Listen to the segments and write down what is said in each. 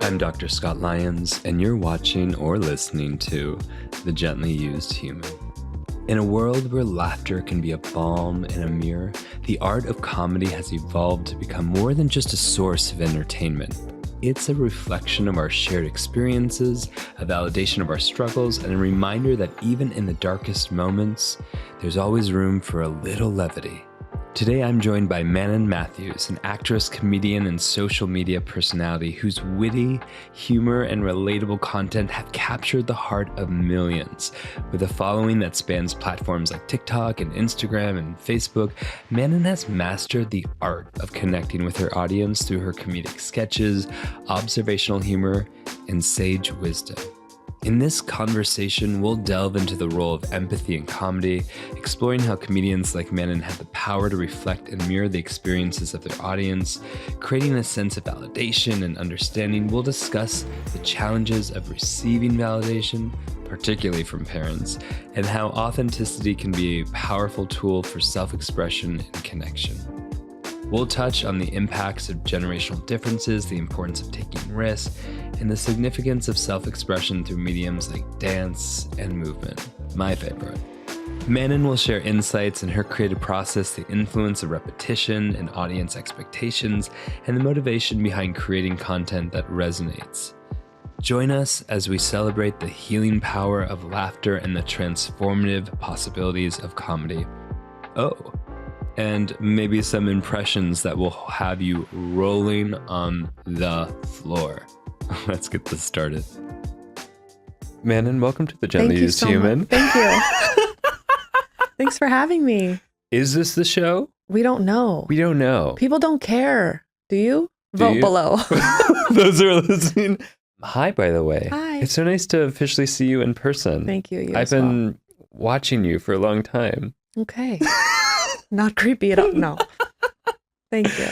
I'm Dr. Scott Lyons, and you're watching or listening to The Gently Used Human. In a world where laughter can be a balm and a mirror, the art of comedy has evolved to become more than just a source of entertainment. It's a reflection of our shared experiences, a validation of our struggles, and a reminder that even in the darkest moments, there's always room for a little levity. Today, I'm joined by Manon Mathews, an actress, comedian, and social media personality whose witty, humor, and relatable content have captured the heart of millions. With a following that spans platforms like TikTok and Instagram and Facebook, Manon has mastered the art of connecting with her audience through her comedic sketches, observational humor, and sage wisdom. In this conversation, we'll delve into the role of empathy in comedy, exploring how comedians like Manon have the power to reflect and mirror the experiences of their audience, creating a sense of validation and understanding. We'll discuss the challenges of receiving validation, particularly from parents, and how authenticity can be a powerful tool for self-expression and connection. We'll touch on the impacts of generational differences, the importance of taking risks, and the significance of self-expression through mediums like dance and movement, my favorite. Manon will share insights in her creative process, the influence of repetition and audience expectations, and the motivation behind creating content that resonates. Join us as we celebrate the healing power of laughter and the transformative possibilities of comedy. Oh, and maybe some impressions that will have you rolling on the floor. Let's get this started. Manon, welcome to The Gently Used Human. Thank you. Thanks for having me. Is this the show? We don't know. We don't know. People don't care. Do you? Vote below. Those who are listening. Hi, by the way. Hi. It's so nice to officially see you in person. Thank you. I've been watching you for a long time. Okay. Not creepy at all. No. Thank you.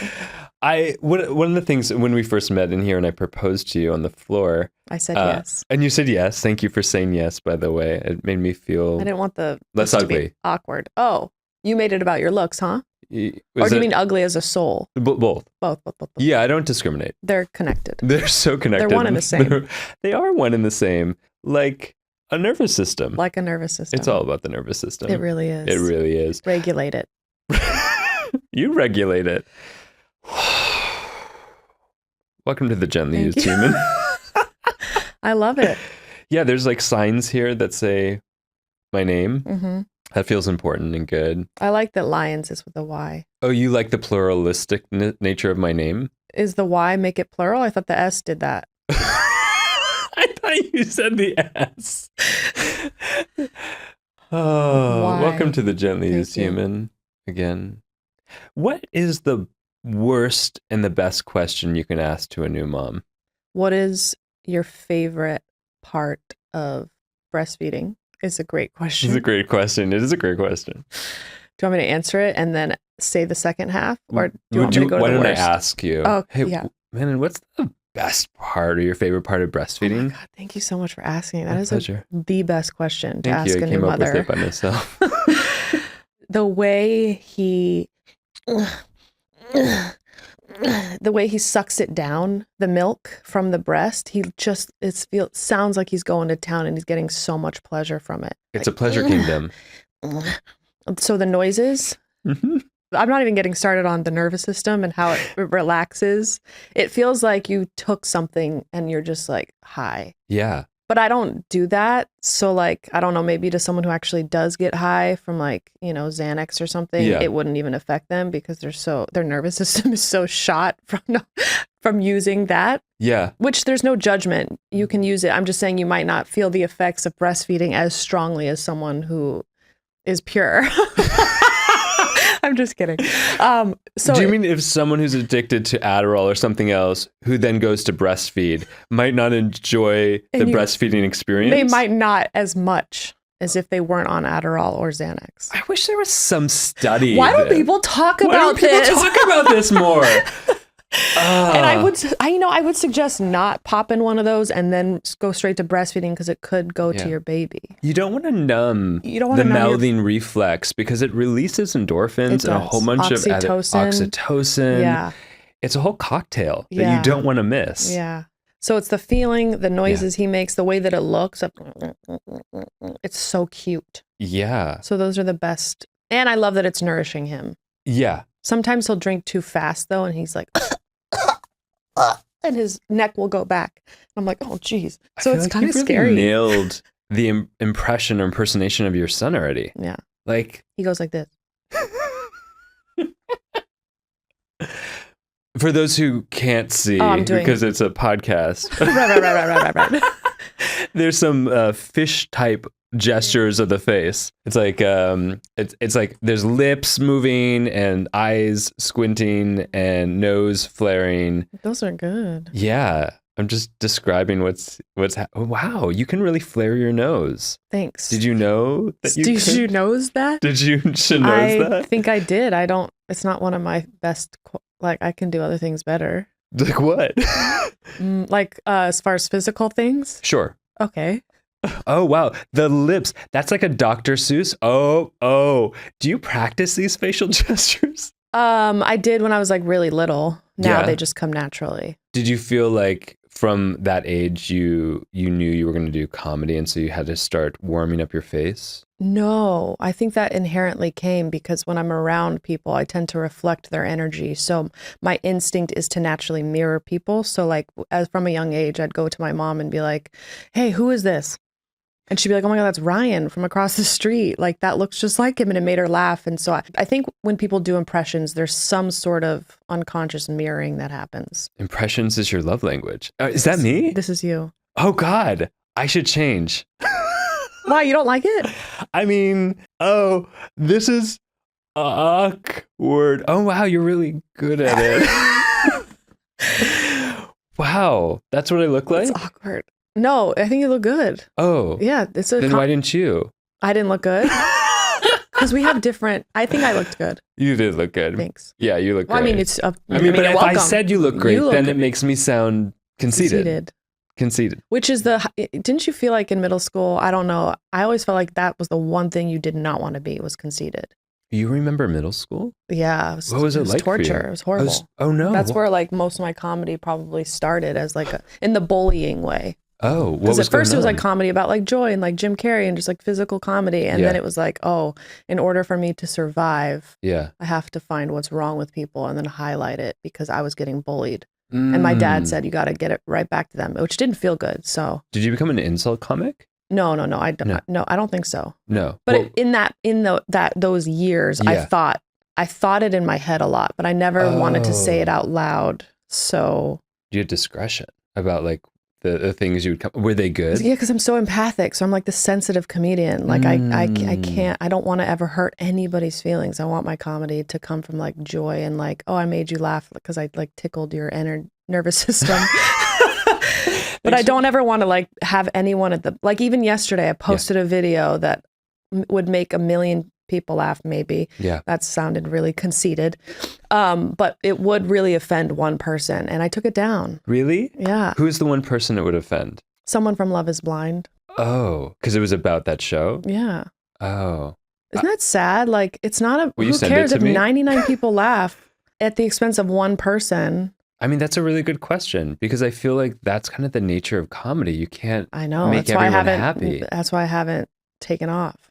One of the things when we first met in here and I proposed to you on the floor. I said yes. And you said yes. Thank you for saying yes, by the way. It made me feel I didn't want the less this to ugly. be awkward. Oh, you made it about your looks, huh? Or do you mean ugly as a soul? Both. Both. Yeah, I don't discriminate. They're connected. They're so connected. They're one and the same. They are one and the same. Like a nervous system. Like a nervous system. It's all about the nervous system. It really is. It really is. Regulate it. You regulate it. Welcome to The Gently Used Human. I love it. Yeah, there's like signs here that say my name. Mm-hmm. That feels important and good. I like that Lions is with a Y. Oh, you like the pluralistic nature of my name? Is the Y make it plural? I thought the S did that. I thought you said the S. Oh, Why? welcome to The Gently Thank Used you. Human again. What is the worst and the best question you can ask to a new mom? What is your favorite part of breastfeeding? Is a great question. It's a great question. It is a great question. Do you want me to answer it and then say the second half? Or do you want me to go to Why the don't worst? I ask you? Oh, hey, yeah. Manon, what's the best part or your favorite part of Oh my breastfeeding? God, thank you so much for asking. That My is pleasure. the best question to Thank ask you. a I new came up with mother. it by myself. The way he sucks it down, the milk from the breast, sounds like he's going to town and he's getting so much pleasure from it. It's a pleasure kingdom. So the noises, Mhm. I'm not even getting started on the nervous system and how it relaxes. It feels like you took something and you're just like high. Yeah. But I don't do that. So like, I don't know, maybe to someone who actually does get high from like, Xanax or something, Yeah. it wouldn't even affect them because their nervous system is so shot from using that, Yeah. which there's no judgment. You can use it. I'm just saying you might not feel the effects of breastfeeding as strongly as someone who is pure. I'm just kidding. So do you mean if someone who's addicted to Adderall or something else who then goes to breastfeed might not enjoy the breastfeeding experience? they might not as much as if they weren't on Adderall or Xanax. I wish there was some study. Why don't people talk about this? Talk about this more. And I would suggest not popping one of those and then go straight to breastfeeding because it could go to your baby. You don't want to numb You don't wanna the numb your- mouthing reflex because it releases endorphins It and a does. whole bunch of Oxytocin. oxytocin. Yeah. it's a whole cocktail that Yeah. you don't want to miss. Yeah. So it's the feeling, the noises he makes, the way that it looks. It's so cute. Yeah. So those are the best. And I love that it's nourishing him. Yeah. Sometimes he'll drink too fast though, and he's like, and his neck will go back. I'm like, oh, geez. So it's kind of scary. Nailed the impression or impersonation of your son already. Yeah. Like, he goes like this. For those who can't see, because it's a podcast, right. There's some fish type gestures of the face. It's like it's like there's lips moving and eyes squinting and nose flaring. Those are good. Yeah, I'm just describing wow, you can really flare your nose. Thanks. Did you know that you Did you nose that? Did you nose that? I think I did. It's not one of my best, like I can do other things better. Like what? As far as physical things? Sure. Okay. Oh, wow. The lips. That's like a Dr. Seuss. Oh. Do you practice these facial gestures? I did when I was like really little. Now Yeah. they just come naturally. Did you feel like from that age you knew you were going to do comedy and so you had to start warming up your face? No, I think that inherently came because when I'm around people, I tend to reflect their energy. So my instinct is to naturally mirror people. So like as from a young age, I'd go to my mom and be like, hey, who is this? And she'd be like, oh my God, that's Ryan from across the street. Like that looks just like him. And it made her laugh. And so I think when people do impressions, there's some sort of unconscious mirroring that happens. Impressions is your love language. Is that me? This is you. Oh God, I should change. Why, you don't like it? I mean, this is awkward. Oh wow, you're really good at it. Wow, that's what I look like? It's awkward. No, I think you look good. Oh. Yeah. Then why didn't you? I didn't look good? Because we have different, I think I looked good. You did look good. Thanks. Yeah, you look great. Well, I mean, but if I said you look great, then it makes me sound conceited. Which is didn't you feel like in middle school, I don't know, I always felt like that was the one thing you did not want to be, was conceited. You remember middle school? Yeah. What was it like torture. For you? It was horrible. Oh no. That's where like most of my comedy probably started as like in the bullying way. Oh, what was Because at first going it was on? like comedy about like joy and like Jim Carrey and just like physical comedy. And then it was like, oh, in order for me to survive, I have to find what's wrong with people and then highlight it because I was getting bullied. And my dad said, you got to get it right back to them, which didn't feel good. So did you become an insult comic? No, I don't. No, I don't think so. No, but those years, I thought it in my head a lot, but I never wanted to say it out loud. So you had discretion about like the things you would come. Were they good? Yeah, because I'm so empathic. So I'm like the sensitive comedian. Like I can't. I don't want to ever hurt anybody's feelings. I want my comedy to come from like joy and like, oh, I made you laugh because I like tickled your nervous system. But I don't ever want to like have anyone at like even yesterday I posted a video that would make 1 million people laugh maybe. Yeah. That sounded really conceited. But it would really offend one person and I took it down. Really? Yeah. Who's the one person it would offend? Someone from Love is Blind. Oh, because it was about that show? Yeah. Oh. Isn't that sad? Like it's not Will who you send cares it if to me? 99 people laugh at the expense of one person? I mean, that's a really good question because I feel like that's kind of the nature of comedy. You can't make that's why everyone happy. That's why I haven't taken off.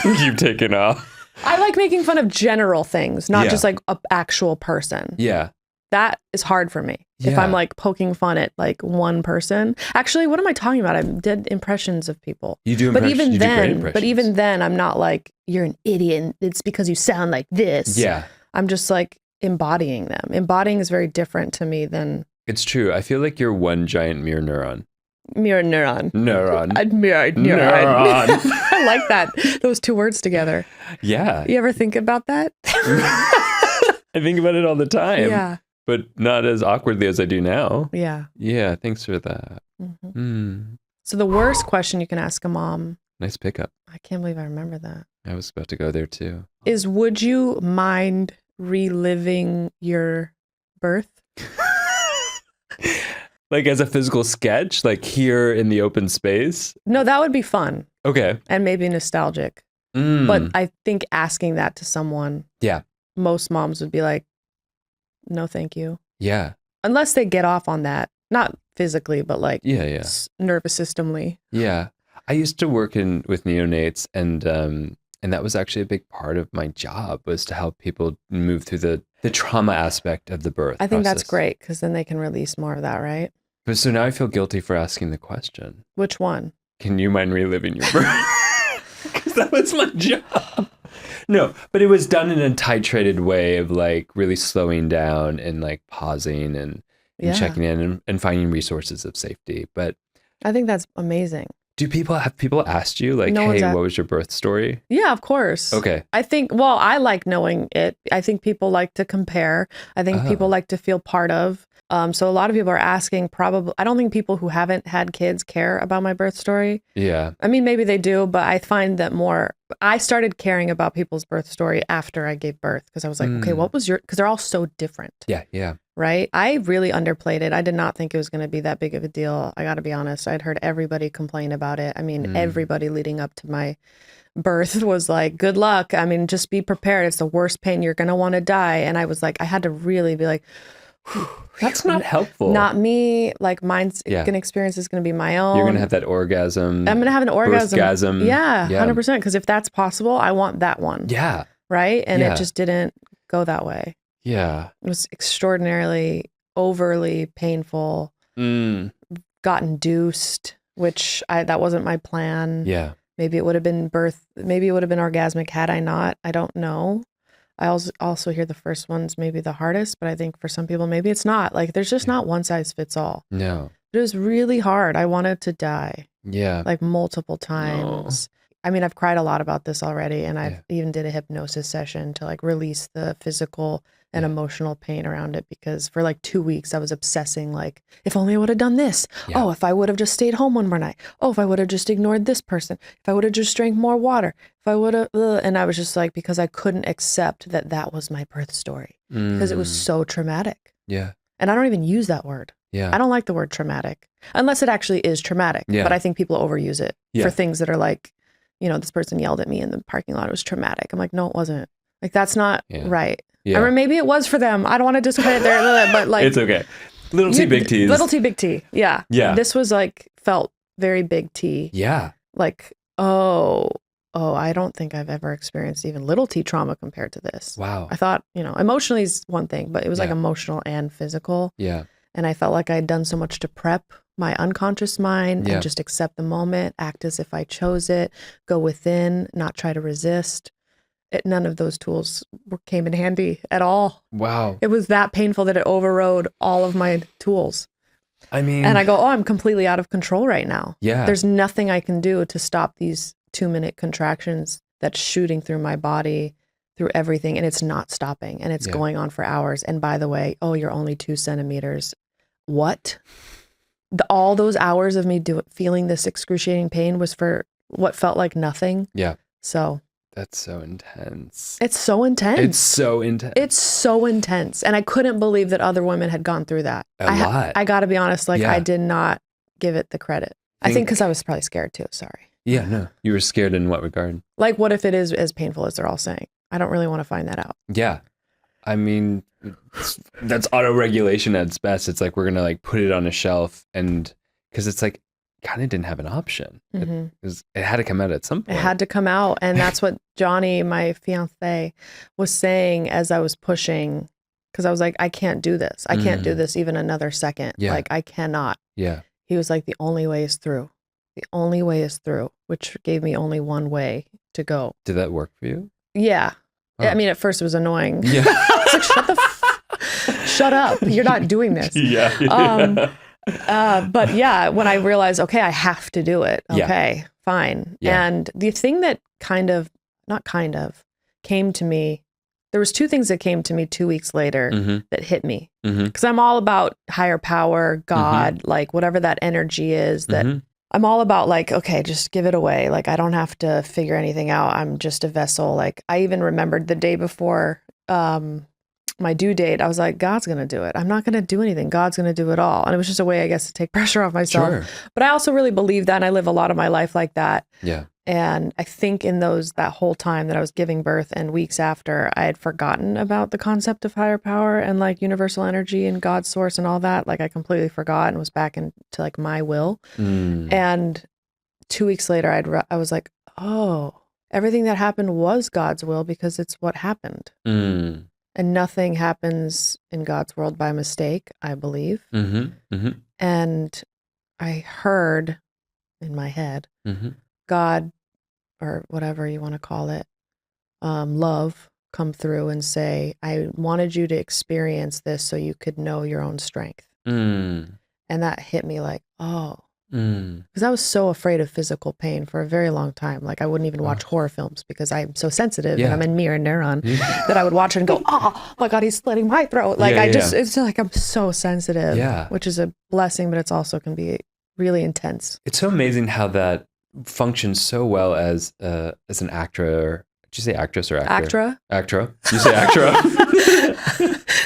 You've taken off. I like making fun of general things, not just like an actual person. Yeah. That is hard for me. If I'm like poking fun at like one person. Actually, what am I talking about? I did impressions of people. You do impressions. But even then, I'm not like, you're an idiot and it's because you sound like this. Yeah. I'm just like embodying them. Embodying is very different to me than... It's true. I feel like you're one giant mirror neuron. Mirror neuron. Neuron. Mirror neuron. I like that. Those two words together. Yeah. You ever think about that? I think about it all the time. Yeah. But not as awkwardly as I do now. Yeah. Yeah. Thanks for that. Mm-hmm. So the worst question you can ask a mom. Nice pickup. I can't believe I remember that. I was about to go there too. Is would you mind reliving your birth? Like as a physical sketch, like here in the open space? No, that would be fun. Okay. And maybe nostalgic. But I think asking that to someone, yeah, most moms would be like, No, thank you. Yeah. Unless they get off on that, not physically, but like Yeah. nervous systemly. Yeah. I used to work with neonates, and that was actually a big part of my job, was to help people move through the trauma aspect of the birth I think that's process. great, because then they can release more of that, right? But so now I feel guilty for asking the question. Which one? Can you mind reliving your birth? Because that was my job. No, but it was done in a titrated way of like really slowing down and like pausing and checking in and finding resources of safety. But I think that's amazing. have people asked you like, hey, what was your birth story? Yeah, of course. Okay. I think, well, I like knowing it. I think people like to compare. I think people like to feel part of. So a lot of people are asking, probably, I don't think people who haven't had kids care about my birth story. Yeah. I mean, maybe they do, but I find that I started caring about people's birth story after I gave birth, because I was like, okay, what was because they're all so different. Yeah. Right? I really underplayed it. I did not think it was going to be that big of a deal. I got to be honest. I'd heard everybody complain about it. I mean, everybody leading up to my birth was like, good luck. I mean, just be prepared. It's the worst pain. You're going to want to die. And I was like, I had to really be like, that's not helpful. Not me. Like, mine's gonna experience is gonna be my own. You're gonna have that orgasm. I'm gonna have an orgasm. Birthgasm. Yeah, 100%. Because if that's possible, I want that one. Yeah. Right. And it just didn't go that way. Yeah. It was extraordinarily, overly painful. Got induced, which that wasn't my plan. Yeah. Maybe it would have been orgasmic had I not. I don't know. I also hear the first one's maybe the hardest, but I think for some people, maybe it's not. Like, there's just not one size fits all. No. But it was really hard. I wanted to die. Yeah. Like multiple times. I mean, I've cried a lot about this already, and I've even did a hypnosis session to like release the physical and emotional pain around it, because for like 2 weeks I was obsessing, like, if only I would have done this. Yeah. Oh, if I would have just stayed home one more night. Oh, if I would have just ignored this person. If I would have just drank more water. If I would have, and I was just like, because I couldn't accept that was my birth story, because it was so traumatic. Yeah. And I don't even use that word. Yeah. I don't like the word traumatic, unless it actually is traumatic. Yeah. But I think people overuse it for things that are like, you know, this person yelled at me in the parking lot. It was traumatic. I'm like, no, it wasn't. Like, that's not right. Yeah. I mean, maybe it was for them. I don't want to discredit their, but like, it's okay. Little T, big T's. Little T, big T. Yeah. Yeah. This was like, felt very big T. Yeah. Like, I don't think I've ever experienced even little T trauma compared to this. Wow. I thought, you know, emotionally is one thing, but it was like emotional and physical. Yeah. And I felt like I'd done so much to prep my unconscious mind and just accept the moment, act as if I chose it, go within, not try to resist. None of those tools came in handy at all. Wow. It was that painful that it overrode all of my tools. I mean, and I go, I'm completely out of control right now. Yeah. There's nothing I can do to stop these 2-minute contractions that's shooting through my body, through everything, and it's not stopping, and it's going on for hours. And by the way, you're only 2 centimeters. What? All those hours of me feeling this excruciating pain was for what felt like nothing. Yeah. So that's so intense. It's so intense. It's so intense. It's so intense. And I couldn't believe that other women had gone through that. A lot. I got to be honest, like I did not give it the credit. I think because I was probably scared too. Sorry. Yeah, no. You were scared in what regard? Like, what if it is as painful as they're all saying? I don't really want to find that out. Yeah. I mean, that's auto-regulation at its best. It's like, we're going to like put it on a shelf, and because it's like, kind of didn't have an option. It had to come out at some point. It had to come out. And that's what Johnny, my fiance, was saying as I was pushing, because I was like, I can't do this. I can't do this even another second. Yeah. Like, I cannot. Yeah. He was like, the only way is through. The only way is through, which gave me only one way to go. Did that work for you? Yeah. Oh. I mean, at first it was annoying. Yeah. I was like, shut up. You're not doing this. Yeah. But yeah, when I realized, okay, I have to do it. Okay, fine. Yeah. And the thing that came to me, there was 2 things that came to me 2 weeks later that hit me. Because I'm all about higher power, God, like whatever that energy is, that I'm all about, like, okay, just give it away. Like, I don't have to figure anything out. I'm just a vessel. Like, I even remembered the day before my due date, I was like, God's going to do it. I'm not going to do anything. God's going to do it all. And it was just a way, I guess, to take pressure off myself. Sure. But I also really believe that, and I live a lot of my life like that. Yeah. And I think in that whole time that I was giving birth and weeks after, I had forgotten about the concept of higher power and like universal energy and God's source and all that. Like I completely forgot and was back into like my will. And 2 weeks later, I was like, oh, everything that happened was God's will because it's what happened. And nothing happens in God's world by mistake, I believe. And I heard in my head, God, or whatever you want to call it, love, come through and say, I wanted you to experience this so you could know your own strength. And that hit me like, oh, because I was so afraid of physical pain for a very long time. Like I wouldn't even watch horror films because I'm so sensitive and I'm a mirror neuron that I would watch it and go, oh my God, he's slitting my throat. Like it's like, I'm so sensitive, which is a blessing, but it's also can be really intense. It's so amazing how that functions so well as an actor. Did you say actress or actor? Actra. You say actra?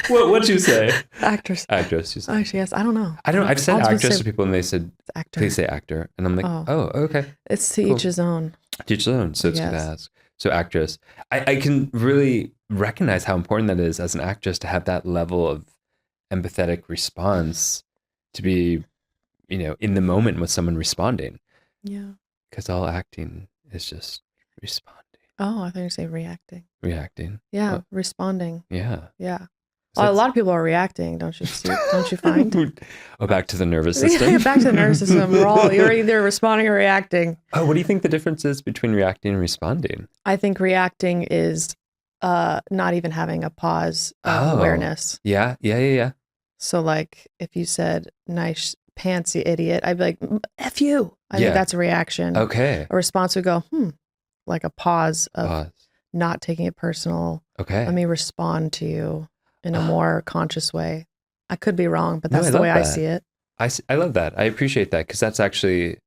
What'd you say? Actress. You say. Actually, yes. I don't know. I've said actress to people and they said, actor. Please say actor. And I'm like, oh okay. It's to each his own. To each his own. So it's good to ask. So actress. I can really recognize how important that is as an actress to have that level of empathetic response, to be, in the moment with someone responding. Yeah. Because all acting is just responding. Oh, I thought you were saying reacting. Reacting. Yeah, responding. Yeah. Yeah. So a lot of people are reacting, don't you see? Don't you find? Oh, back to the nervous system? Yeah, back to the nervous system. You're either responding or reacting. Oh, what do you think the difference is between reacting and responding? I think reacting is not even having a pause of awareness. Yeah. So like if you said, nice pants, you idiot, I'd be like, F you. I think that's a reaction. Okay. A response would go, like a pause of not taking it personal. Okay. Let me respond to you in a more conscious way. I could be wrong, but that's the way I see it. I love that. I appreciate that because that's actually,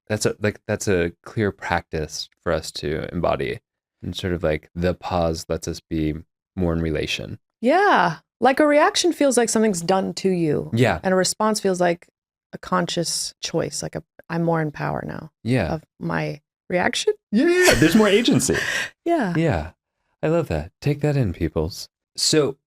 that's a clear practice for us to embody, and sort of like the pause lets us be more in relation. Yeah. Like a reaction feels like something's done to you. Yeah. And a response feels like a conscious choice. Like I'm more in power now. Yeah. Of my reaction. Yeah. There's more agency. Yeah. Yeah. I love that. Take that in, peoples. So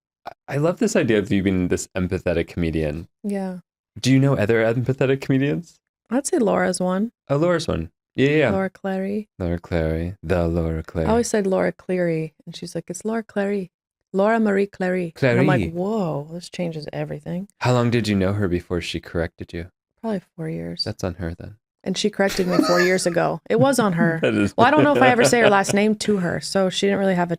I love this idea of you being this empathetic comedian. Yeah. Do you know other empathetic comedians? I'd say Laura's one. Oh, Laura's one. Yeah. Laura Clary. Laura Clary. The Laura Clary. I always said Laura Cleary. And she's like, it's Laura Clary. Laura Marie Clary. And I'm like, whoa, this changes everything. How long did you know her before she corrected you? Probably 4 years. That's on her then. And she corrected me 4 years ago. It was on her. Well, I don't know if I ever say her last name to her. So she didn't really have a,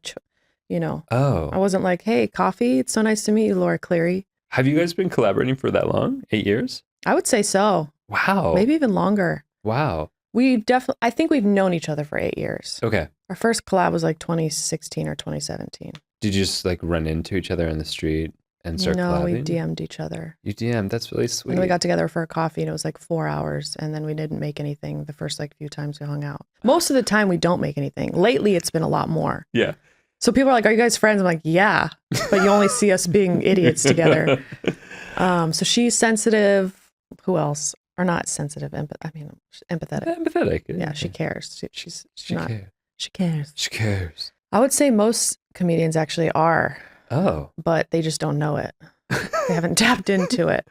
Oh. I wasn't like, hey, coffee. It's so nice to meet you, Laura Cleary. Have you guys been collaborating for that long? 8 years? I would say so. Wow. Maybe even longer. Wow. I think we've known each other for 8 years. Okay. Our first collab was like 2016 or 2017. Did you just like run into each other on the street and start collabing? No, we DM'd each other. You DM'd? That's really sweet. And we got together for a coffee and it was like 4 hours and then we didn't make anything the first like few times we hung out. Most of the time we don't make anything. Lately it's been a lot more. Yeah. So people are like, are you guys friends? I'm like, yeah, but you only see us being idiots together. So she's sensitive. Who else? Or not sensitive, empathetic. Empathetic. Yeah, she cares. She cares. She cares. I would say most comedians actually are. Oh. But they just don't know it. They haven't tapped into it.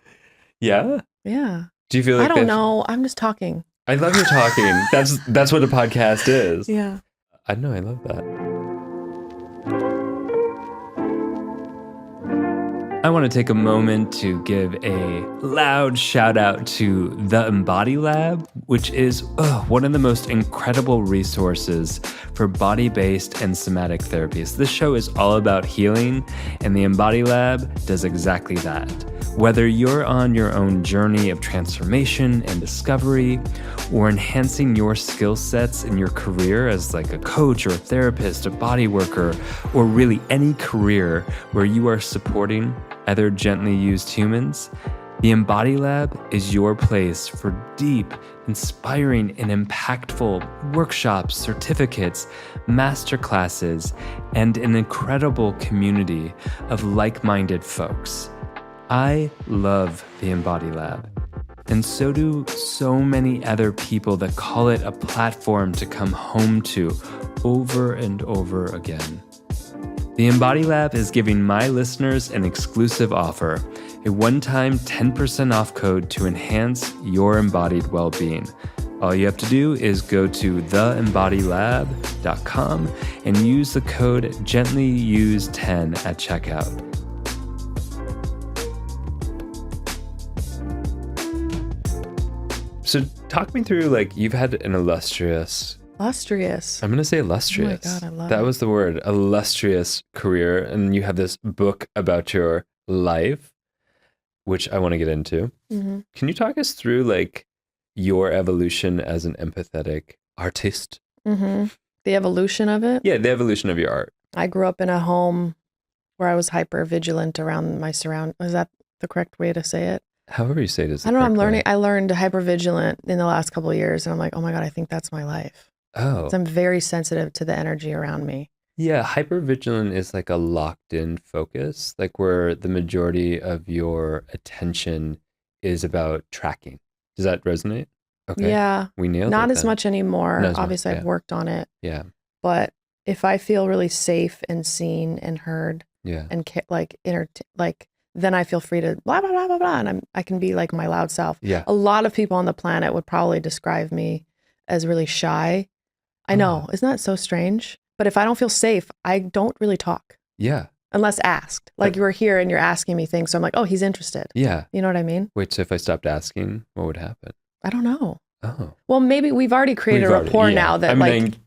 Yeah? Yeah. Do you feel like I don't know. I'm just talking. I love your talking. That's what a podcast is. Yeah. I know. I love that. I want to take a moment to give a loud shout out to the Embody Lab, which is one of the most incredible resources for body-based and somatic therapies. This show is all about healing, and the Embody Lab does exactly that. Whether you're on your own journey of transformation and discovery, or enhancing your skill sets in your career as like a coach or a therapist, a body worker, or really any career where you are supporting other gently used humans, the Embody Lab is your place for deep, inspiring, and impactful workshops, certificates, masterclasses, and an incredible community of like-minded folks. I love the Embody Lab. And so do so many other people that call it a platform to come home to over and over again. The Embody Lab is giving my listeners an exclusive offer, a one-time 10% off code to enhance your embodied well-being. All you have to do is go to theembodylab.com and use the code GentlyUse10 at checkout. So talk me through, like, you've had an illustrious. I'm going to say illustrious. Oh my God, I love that it. was the word, illustrious career. And you have this book about your life, which I want to get into. Mm-hmm. Can you talk us through, like, your evolution as an empathetic artist? Mm-hmm. The evolution of it? Yeah, the evolution of your art. I grew up in a home where I was hyper vigilant around my surround. Is that the correct way to say it? However you say it is. I don't know. I'm learning. I learned hyper vigilant in the last couple of years, and I'm like, oh my God, I think that's my life. Oh. So I'm very sensitive to the energy around me. Yeah, hypervigilant is like a locked in focus, like where the majority of your attention is about tracking. Does that resonate? Okay. Yeah. We nailed it. Not as then. much anymore. Not as Obviously, much, I've yeah. worked on it. Yeah. But if I feel really safe and seen and heard, Yeah. and then I feel free to blah blah blah blah blah, and I can be like my loud self. Yeah. A lot of people on the planet would probably describe me as really shy. I know, isn't that so strange? But if I don't feel safe, I don't really talk. Yeah. Unless asked. Like you were here and you're asking me things, so I'm like, oh, he's interested. Yeah. You know what I mean? Wait, so if I stopped asking, what would happen? I don't know. Oh. Well, maybe we've already created a rapport now that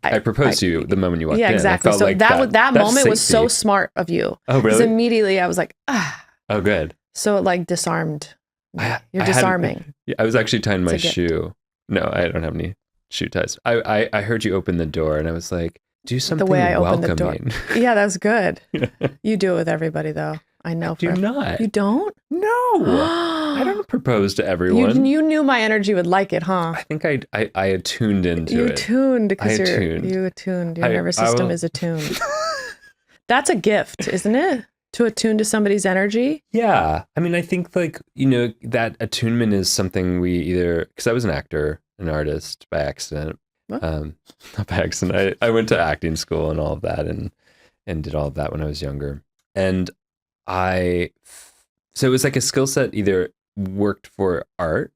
I proposed to you the moment you walked in. Yeah, exactly. So like that moment was so safety. smart of you. Oh, Because really? immediately I was like, ah. Oh, good. So it like disarmed me. You're I disarming. I was actually tying my It's a gift. shoe. No, I don't have any shoe ties. I heard you open the door and I was like, do something The way I opened the door. welcoming. Yeah, that's good. You do it with everybody though. I know. Do not. You don't? No. I don't propose to everyone. You knew my energy would like it, huh? I think I attuned into You it. attuned because I you attuned. attuned. Your I- nervous I system will- is attuned. That's a gift, isn't it? To attune to somebody's energy. Yeah. I mean, I think like, that attunement is something we either, because I was an actor, an artist by accident. What? Not by accident. I went to acting school and all of that and did all of that when I was younger. And so it was like a skill set either worked for art,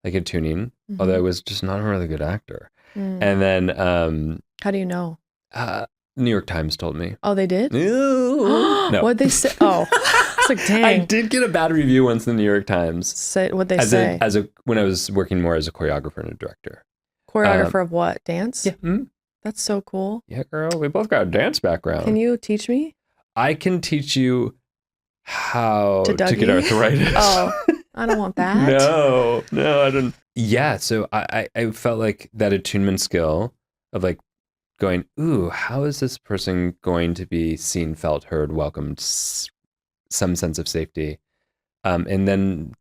like attuning, although I was just not a really good actor. Mm. And then, How do you know? New York Times told me. Oh, they did? No. What'd they say? Oh, it's like, dang. I did get a bad review once in the New York Times. What'd they say? When I was working more as a choreographer and a director. Choreographer of what? Dance? Yeah. Mm-hmm. That's so cool. Yeah, girl. We both got a dance background. Can you teach me? I can teach you how To to get Dougie? arthritis. Oh, I don't want that. No, I don't. Yeah, so I felt like that attunement skill of like going, ooh, how is this person going to be seen, felt, heard, welcomed, some sense of safety, and then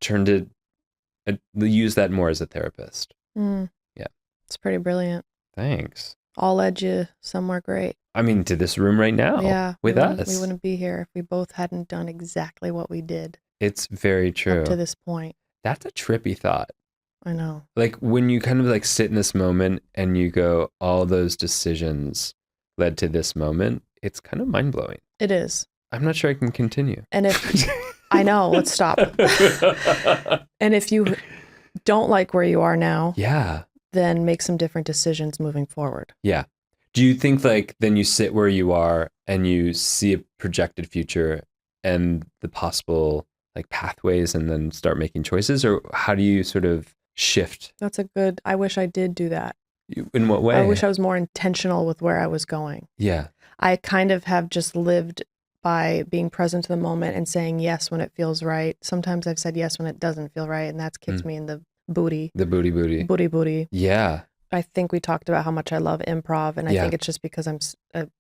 use that more as a therapist. Mm. Yeah. It's pretty brilliant. Thanks. All led you somewhere great. I mean, to this room right now. Yeah. With us. We wouldn't be here if we both hadn't done exactly what we did It's very true. up to this point. That's a trippy thought. I know. Like when you kind of like sit in this moment and you go, all those decisions led to this moment, it's kind of mind blowing. It is. I'm not sure I can continue. And if I know, let's stop. And if you don't like where you are now, Yeah. then make some different decisions moving forward. Yeah. Do you think like then you sit where you are and you see a projected future and the possible like pathways and then start making choices? Or how do you sort of shift? That's a good, I wish I did do that. In what way? I wish I was more intentional with where I was going. Yeah. I kind of have just lived by being present to the moment and saying yes when it feels right. Sometimes I've said yes when it doesn't feel right, and that's kicked me in the booty. The booty. Booty. Yeah. I think we talked about how much I love improv, and I Yeah. think it's just because I'm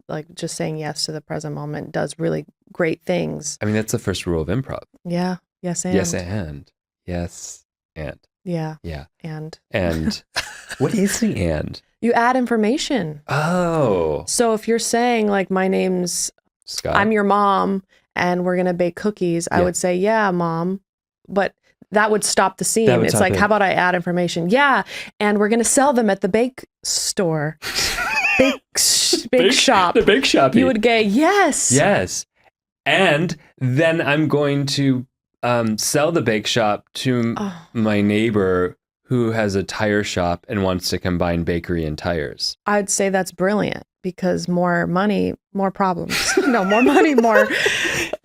like just saying yes to the present moment does really great things. I mean, that's the first rule of improv. Yeah. Yes, and. Yes, and. Yes, and. Yeah. Yeah. And. And what is the and? You add information. Oh. So if you're saying like, my name's, Scott. I'm your mom and we're going to bake cookies, I Yeah. would say, yeah, mom. But that would stop the scene. It's like, how about I add information? Yeah. And we're going to sell them at the bake store. bake shop. The bake shop. You would get, yes. Yes. And then I'm going to sell the bake shop to my neighbor who has a tire shop and wants to combine bakery and tires. I'd say that's brilliant because more money, more problems. No, more money,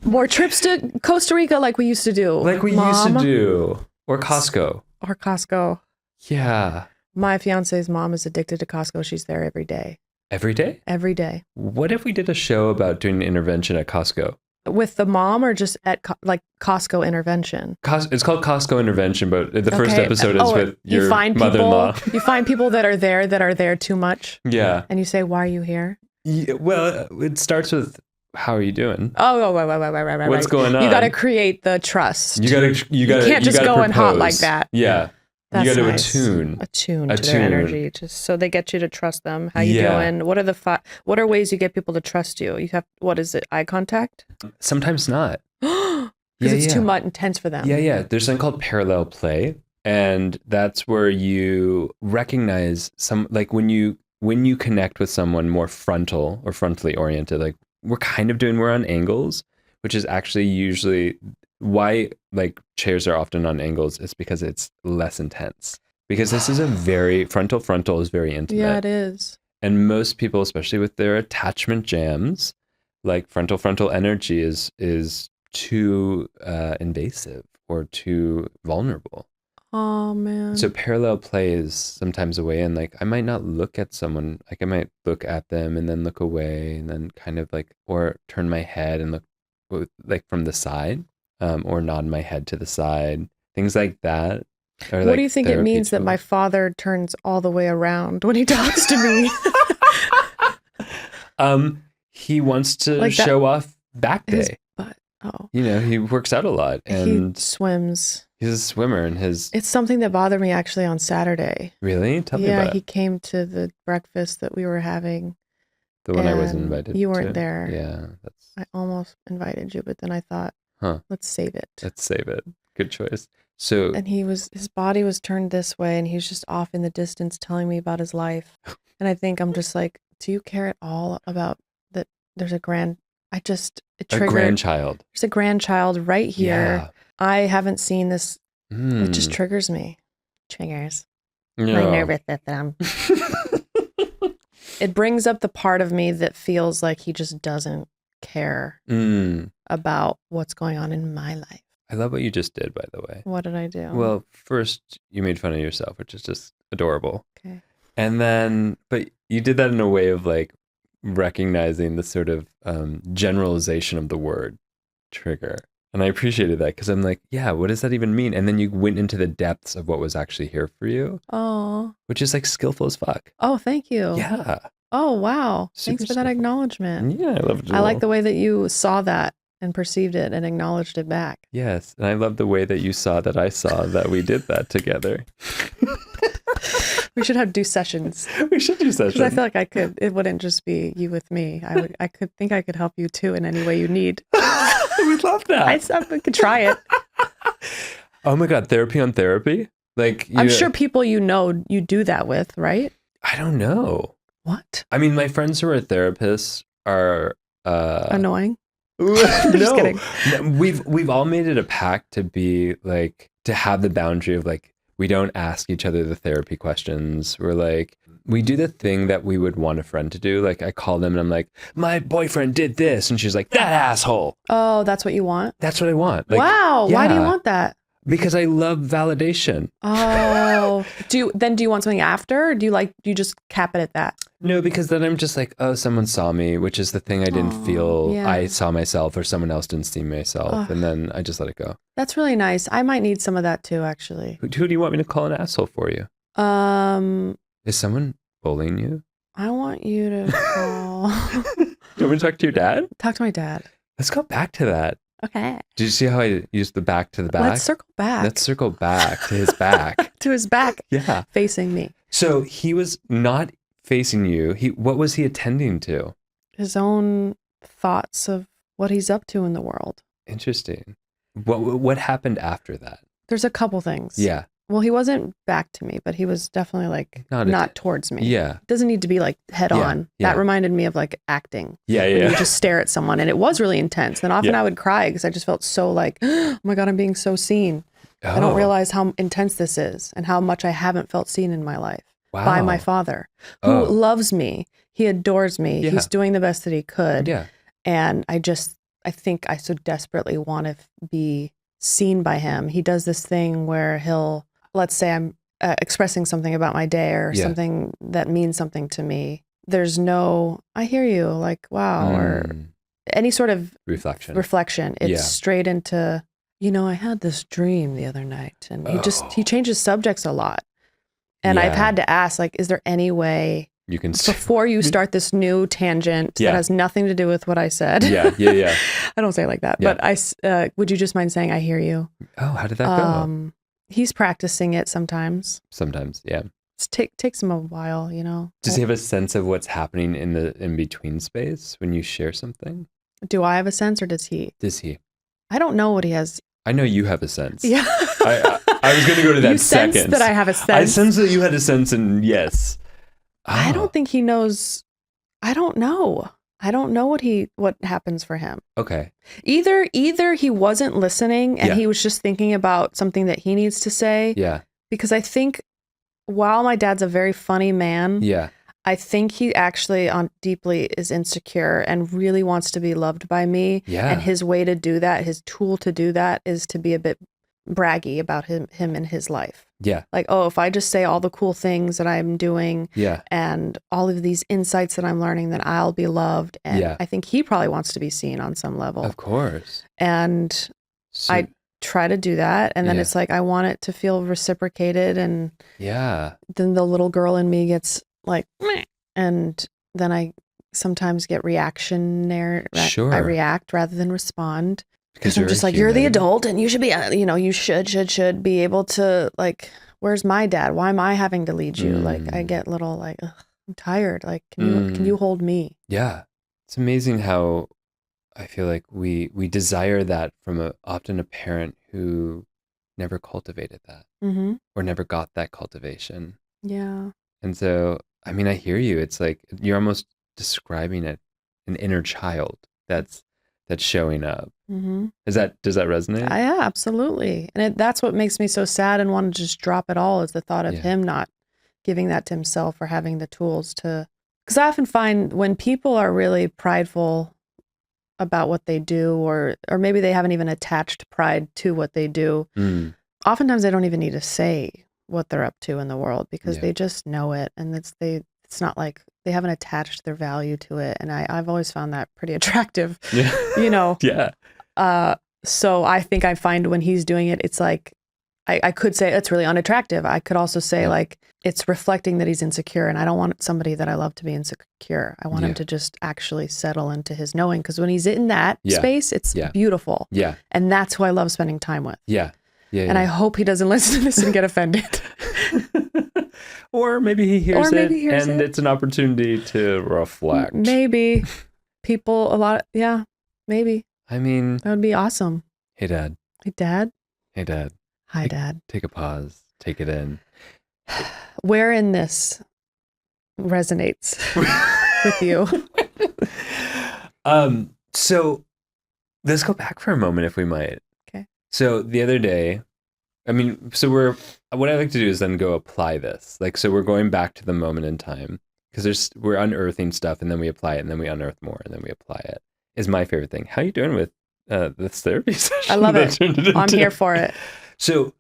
more trips to Costa Rica like we used to do. Like we used to do. Or Costco. Or Costco. Yeah. My fiance's mom is addicted to Costco. She's there every day. Every day? Every day. What if we did a show about doing an intervention at Costco? With the mom or just at like Costco intervention? It's called Costco intervention, but the first episode is with your mother-in-law. You find people that are there too much. Yeah. And you say, why are you here? Yeah, well, it starts with, how are you doing? Oh, right. What's going on? You got to create the trust. You can't just go in hot like that. Yeah. That's you got to nice. attune to Attune. their energy, just so they get you to trust them. How you doing? What are what are ways you get people to trust you? You have, what is it? Eye contact? Sometimes not. Because it's too much intense for them. Yeah. There's something called parallel play, and that's where you recognize like when you connect with someone more frontal or frontally oriented, like we're on angles, which is actually usually why like chairs are often on angles is because it's less intense. Because this is a very frontal is very intimate. Yeah, it is. And most people, especially with their attachment jams, like frontal energy is too invasive or too vulnerable. Oh man. So parallel play is sometimes a way in, like I might not look at someone, like I might look at them and then look away and then kind of like, or turn my head and look like from the side. Or nod my head to the side, things like that. What do you think it means that my father turns all the way around when he talks to me? He wants to show off back day. His butt. Oh. He works out a lot and he swims. He's a swimmer and It's something that bothered me actually on Saturday. Really? Tell me about it. Yeah, he came to the breakfast that we were having. The one I wasn't invited to. You weren't there. Yeah. I almost invited you, but then I thought, let's save it. Good choice. So, and his body was turned this way and he was just off in the distance telling me about his life. And I think I'm just like, do you care at all about that? There's a grandchild. There's a grandchild right here. Yeah. I haven't seen this. It just triggers me. Triggers. No. My nervous system. It brings up the part of me that feels like he just doesn't care about what's going on in my life. I love what you just did, by the way. What did I do? Well, first you made fun of yourself, which is just adorable. Okay. And then, but you did that in a way of like recognizing the sort of generalization of the word trigger. And I appreciated that because I'm like, yeah, what does that even mean? And then you went into the depths of what was actually here for you. Oh. Which is like skillful as fuck. Oh, thank you. Yeah. Oh, wow. Thanks for that acknowledgement. Yeah, I love it. I like the way that you saw that and perceived it and acknowledged it back. Yes. And I love the way that you saw that I saw that we did that together. We should do sessions. We should do sessions. I feel like it wouldn't just be you with me. I could help you too in any way you need. We'd love that. We could try it. Oh my God. Therapy on therapy? Like, I'm sure people you do that with, right? I don't know. What? I mean, my friends who are therapists are annoying. Just kidding. We've all made it a pact to be like, to have the boundary of like, we don't ask each other the therapy questions. We're like, we do the thing that we would want a friend to do. Like I call them and I'm like, my boyfriend did this. And she's like, that asshole. Oh, that's what you want? That's what I want. Like, wow. Yeah. Why do you want that? Because I love validation. Oh, do you want something after? Or do you just cap it at that? No, because then I'm just like, oh, someone saw me, which is the thing I didn't feel I saw myself or someone else didn't see myself. And then I just let it go. That's really nice. I might need some of that too, actually. Who do you want me to call an asshole for you? Is someone bullying you? I want you to call. Do you want me to talk to your dad? Talk to my dad. Let's go back to that. Okay. Did you see how I used the back to the back? Let's circle back. Let's circle back to his back. To his back. Yeah. Facing me. So he was not facing you. What was he attending to? His own thoughts of what he's up to in the world. Interesting. What happened after that? There's a couple things. Yeah. Well, he wasn't back to me, but he was definitely like not towards me. Yeah. It doesn't need to be like head on. Yeah. That reminded me of like acting. Yeah. When you just stare at someone, and it was really intense. And often I would cry because I just felt so like, oh my God, I'm being so seen. Oh. I don't realize how intense this is and how much I haven't felt seen in my life by my father, who loves me. He adores me. Yeah. He's doing the best that he could. Yeah. And I think I so desperately want to be seen by him. He does this thing where let's say I'm expressing something about my day or something that means something to me. There's no, I hear you, like, wow, or any sort of reflection. It's straight into, I had this dream the other night, and he changes subjects a lot. And I've had to ask, like, is there any way you can before you start this new tangent that has nothing to do with what I said? Yeah. I don't say it like that, but would you just mind saying, I hear you? Oh, how did that go? He's practicing it sometimes. Sometimes, yeah. It takes him a while, Does he have a sense of what's happening in the in-between space when you share something? Do I have a sense, or does he? I don't know what he has. I know you have a sense. Yeah. I was going to go to that you second. You sense that I have a sense. I sense that you had a sense, and yes. I don't think he knows. I don't know. I don't know what happens for him. Okay. Either he wasn't listening and he was just thinking about something that he needs to say. Yeah. Because I think while my dad's a very funny man, I think he actually deeply is insecure and really wants to be loved by me. Yeah. And his way to do that, his tool to do that, is to be a bit braggy about him and his life. Yeah. Like, if I just say all the cool things that I'm doing and all of these insights that I'm learning, then I'll be loved. And I think he probably wants to be seen on some level. Of course. And I try to do that. And then it's like, I want it to feel reciprocated. And then the little girl in me gets like, meh. And then I sometimes get reactionary. Sure. I react rather than respond. Because I'm just like, you're the adult and you should be, you should be able to, like, where's my dad? Why am I having to lead you? Like, I get little like, I'm tired. Like, can you hold me? Yeah. It's amazing how I feel like we desire that from often a parent who never cultivated that or never got that cultivation. Yeah. And so, I mean, I hear you. It's like, you're almost describing an inner child that's showing up. Does that resonate? Yeah, absolutely. And that's what makes me so sad and want to just drop it all, is the thought of him not giving that to himself or having the tools to, because I often find when people are really prideful about what they do, or maybe they haven't even attached pride to what they do, oftentimes they don't even need to say what they're up to in the world, because they just know it. And it's not like they haven't attached their value to it. And I've always found that pretty attractive, Yeah. So I think I find when he's doing it, it's like, I could say it's really unattractive. I could also say like, it's reflecting that he's insecure, and I don't want somebody that I love to be insecure. I want him to just actually settle into his knowing. Because when he's in that space, it's beautiful. Yeah. And that's who I love spending time with. Yeah. And I hope he doesn't listen to this and get offended. Or maybe he hears it and it's an opportunity to reflect. Maybe. People, maybe. I mean, that would be awesome. Hey, Dad. Hey, Dad. Hey, Dad. Hi, Dad. Take a pause. Take it in. Where in this resonates with you? So let's go back for a moment, if we might. Okay. So the other day, what I like to do is then go apply this. Like, so we're going back to the moment in time, because we're unearthing stuff, and then we apply it, and then we unearth more, and then we apply it. Is my favorite thing. How are you doing with this therapy session? I love it. I'm here for it. So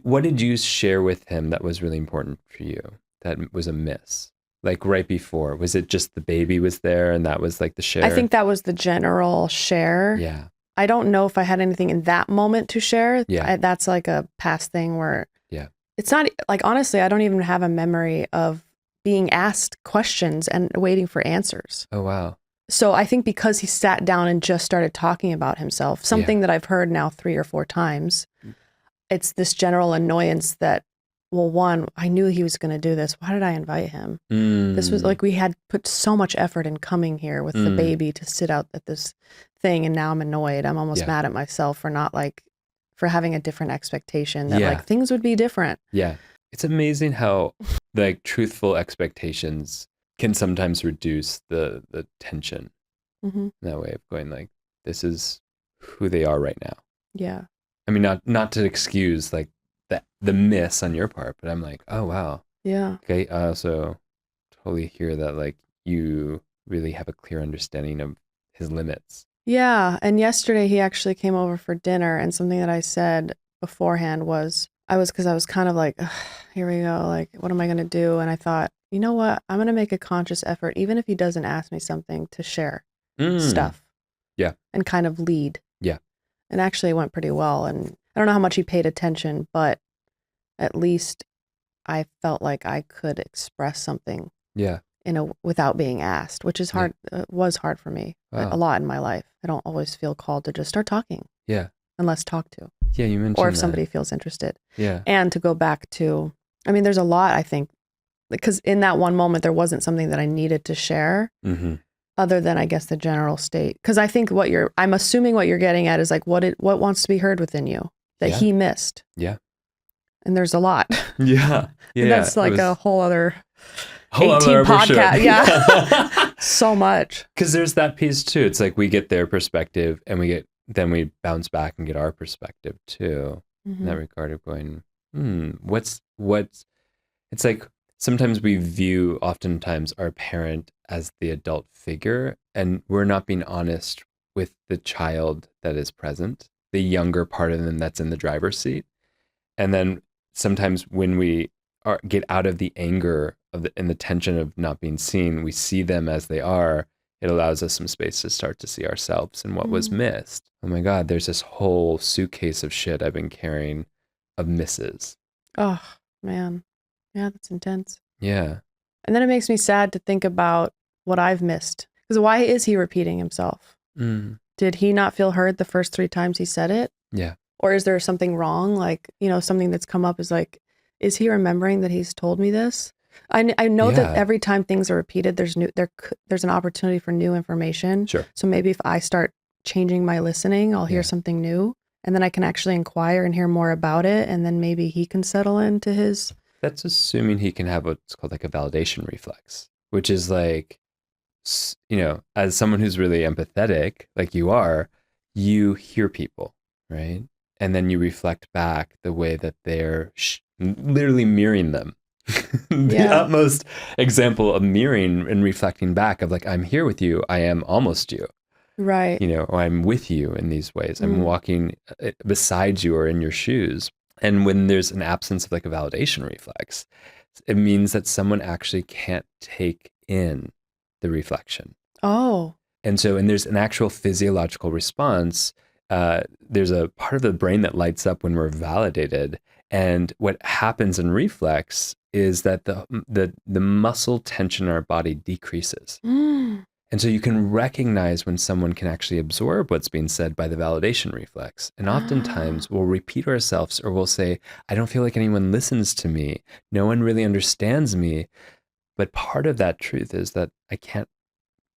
what did you share with him that was really important for you, that was a miss? Like right before, was it just the baby was there and that was like the share? I think that was the general share. Yeah. I don't know if I had anything in that moment to share. Yeah. That's like a past thing where it's not like, honestly, I don't even have a memory of being asked questions and waiting for answers. Oh, wow. So I think because he sat down and just started talking about himself, something that I've heard now 3 or 4 times, it's this general annoyance that, well, one, I knew he was going to do this. Why did I invite him? This was like, we had put so much effort in coming here with the baby to sit out at this thing. And now I'm annoyed. I'm almost mad at myself for not like for having a different expectation that Yeah. like things would be different. Yeah. It's amazing how like truthful expectations can sometimes reduce the tension Mm-hmm. in that way of going like, this is who they are right now. Yeah. I mean, not to excuse like the miss on your part, but I'm like, oh wow. Yeah. Okay. I also totally hear that like you really have a clear understanding of his limits. Yeah. And yesterday he actually came over for dinner, and something that I said beforehand was, because I was kind of like, "Ugh, here we go. Like, what am I going to do?" And I thought, you know what? I'm going to make a conscious effort, even if he doesn't ask me something, to share stuff. Yeah. And kind of lead. Yeah. And actually it went pretty well. And I don't know how much he paid attention, but at least I felt like I could express something. Yeah. Without being asked, which is hard, was hard for me a lot in my life. I don't always feel called to just start talking. Yeah. Unless talked to. Yeah, you mentioned or if that. somebody feels interested. Yeah. And to go back to, I mean, there's a lot, I think, because in that one moment, there wasn't something that I needed to share other than, I guess, the general state. Because I think I'm assuming what you're getting at is like what wants to be heard within you that he missed. Yeah. And there's a lot. Yeah. Yeah. And that's like a whole other 18 other podcast. episode. Yeah. So much. Because there's that piece too. It's like we get their perspective and then we bounce back and get our perspective too. In that regard of going, what's it's like sometimes we view oftentimes our parent as the adult figure, and we're not being honest with the child that is present, the younger part of them that's in the driver's seat. And then sometimes when we get out of the anger and the tension of not being seen, we see them as they are. It allows us some space to start to see ourselves and what was missed. Oh my God, there's this whole suitcase of shit I've been carrying of misses. Oh, man. Yeah, that's intense. Yeah. And then it makes me sad to think about what I've missed. Because why is he repeating himself? Did he not feel heard the first 3 times he said it? Yeah. Or is there something wrong? Like, something that's come up is like, is he remembering that he's told me this? I know that every time things are repeated, there's an opportunity for new information. Sure. So maybe if I start changing my listening, I'll hear something new, and then I can actually inquire and hear more about it, and then maybe he can settle into his. That's assuming he can have what's called like a validation reflex, which is like, as someone who's really empathetic, like you are, you hear people, right? And then you reflect back the way that they're literally mirroring them. The utmost example of mirroring and reflecting back of like, I'm here with you. I am almost you. Right. Or I'm with you in these ways. I'm walking beside you or in your shoes. And when there's an absence of like a validation reflex, it means that someone actually can't take in the reflection. Oh. And there's an actual physiological response. There's a part of the brain that lights up when we're validated. And what happens in reflex is that the muscle tension in our body decreases. And so you can recognize when someone can actually absorb what's being said by the validation reflex. And oftentimes we'll repeat ourselves, or we'll say, I don't feel like anyone listens to me. No one really understands me. But part of that truth is that I can't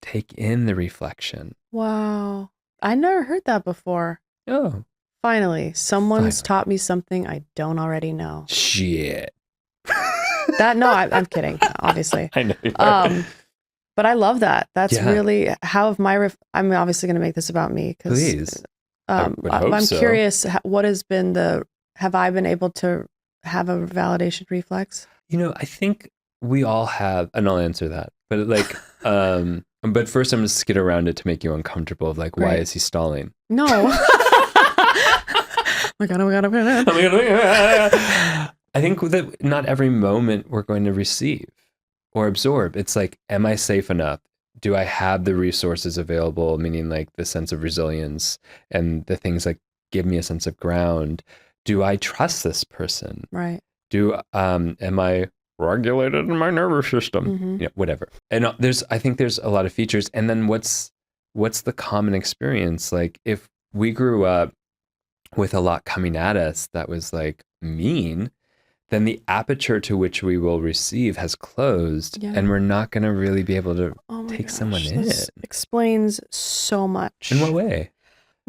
take in the reflection. Wow. I never heard that before. Oh. Finally, someone's taught me something I don't already know. Shit. I'm kidding, obviously. I know you are. But I love that. That's really how I'm obviously going to make this about me. Please. I'm curious, what has been have I been able to have a validation reflex? I think we all have, and I'll answer that, but like, but first I'm going to skid around it to make you uncomfortable of like, why is he stalling? No. Oh my God. I think that not every moment we're going to receive or absorb. It's like, am I safe enough? Do I have the resources available? Meaning like the sense of resilience and the things that give me a sense of ground. Do I trust this person? Right. Am I regulated in my nervous system? Whatever. And I think there's a lot of features. And then what's the common experience? Like if we grew up with a lot coming at us that was like mean, then the aperture to which we will receive has closed, and we're not going to really be able to take someone in. This explains so much. In what way?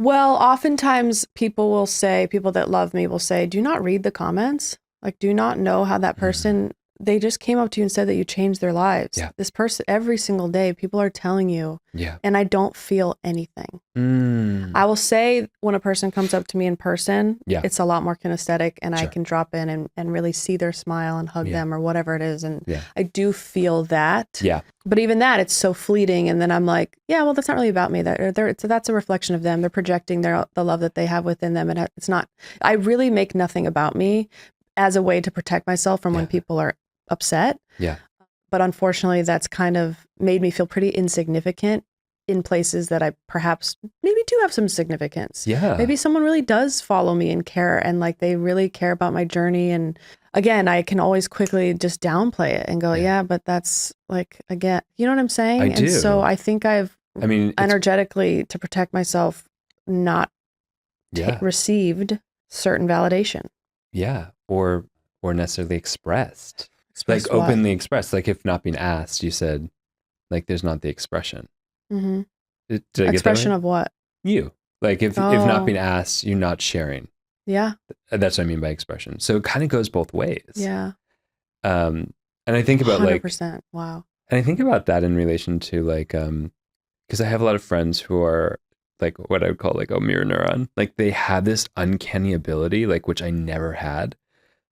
Well, oftentimes people that love me will say, do you not read the comments? Like, do you not know how that person, they just came up to you and said that you changed their lives. Yeah. This person, every single day, people are telling you, Yeah. and I don't feel anything. I will say when a person comes up to me in person, it's a lot more kinesthetic, and I can drop in and really see their smile and hug them or whatever it is. And I do feel that. Yeah. But even that, it's so fleeting. And then I'm like, yeah, well, that's not really about me. That's a reflection of them. They're projecting the love that they have within them. And it's not, I really make nothing about me as a way to protect myself from when people are upset. Yeah. But unfortunately, that's kind of made me feel pretty insignificant in places that I perhaps maybe do have some significance. Yeah. Maybe someone really does follow me and care, and like they really care about my journey. And again, I can always quickly just downplay it and go, yeah, but that's like, again, you know what I'm saying? I do. And so I think energetically to protect myself, not received certain validation. Yeah. Or necessarily expressed. Expressed like what? Openly expressed. Like if not being asked, you said, like there's not the expression. Mm-hmm. Did I get that right? Expression of what? You. Like if not being asked, you're not sharing. Yeah. That's what I mean by expression. So it kind of goes both ways. Yeah. And I think about 100%. Wow. And I think about that in relation to like, because I have a lot of friends who are like what I would call like a mirror neuron. Like they have this uncanny ability, like which I never had.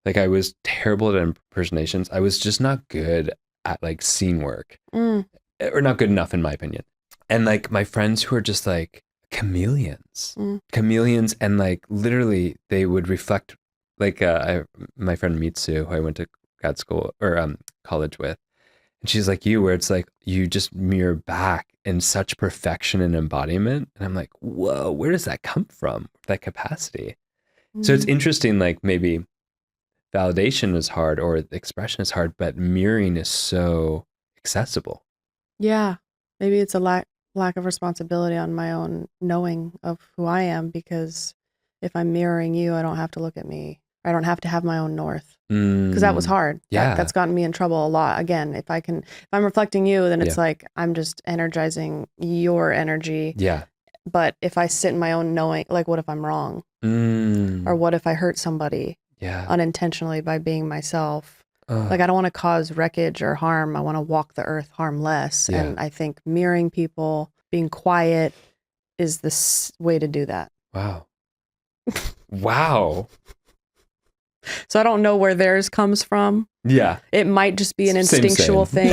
Like I was terrible at impersonations. I was just not good at like scene work, or not good enough in my opinion. And like my friends who are just like chameleons, and like literally they would reflect. Like my friend Mitsu, who I went to grad school or college with, and she's like you, where it's like you just mirror back in such perfection and embodiment. And I'm like, whoa, where does that come from? That capacity. So it's interesting. Like maybe validation is hard or expression is hard, but mirroring is so accessible. Yeah. Maybe it's a lack of responsibility on my own knowing of who I am, because if I'm mirroring you, I don't have to look at me. I don't have to have my own north, because that was hard. Yeah. That's gotten me in trouble a lot. Again, if I'm reflecting you, then it's like I'm just energizing your energy. Yeah. But if I sit in my own knowing, like what if I'm wrong? Or what if I hurt somebody unintentionally by being myself? Like I don't want to cause wreckage or harm. I want to walk the earth harmless. And I think mirroring people, being quiet is the way to do that. Wow. Wow. So I don't know where theirs comes from. Yeah. It might just be an instinctual thing.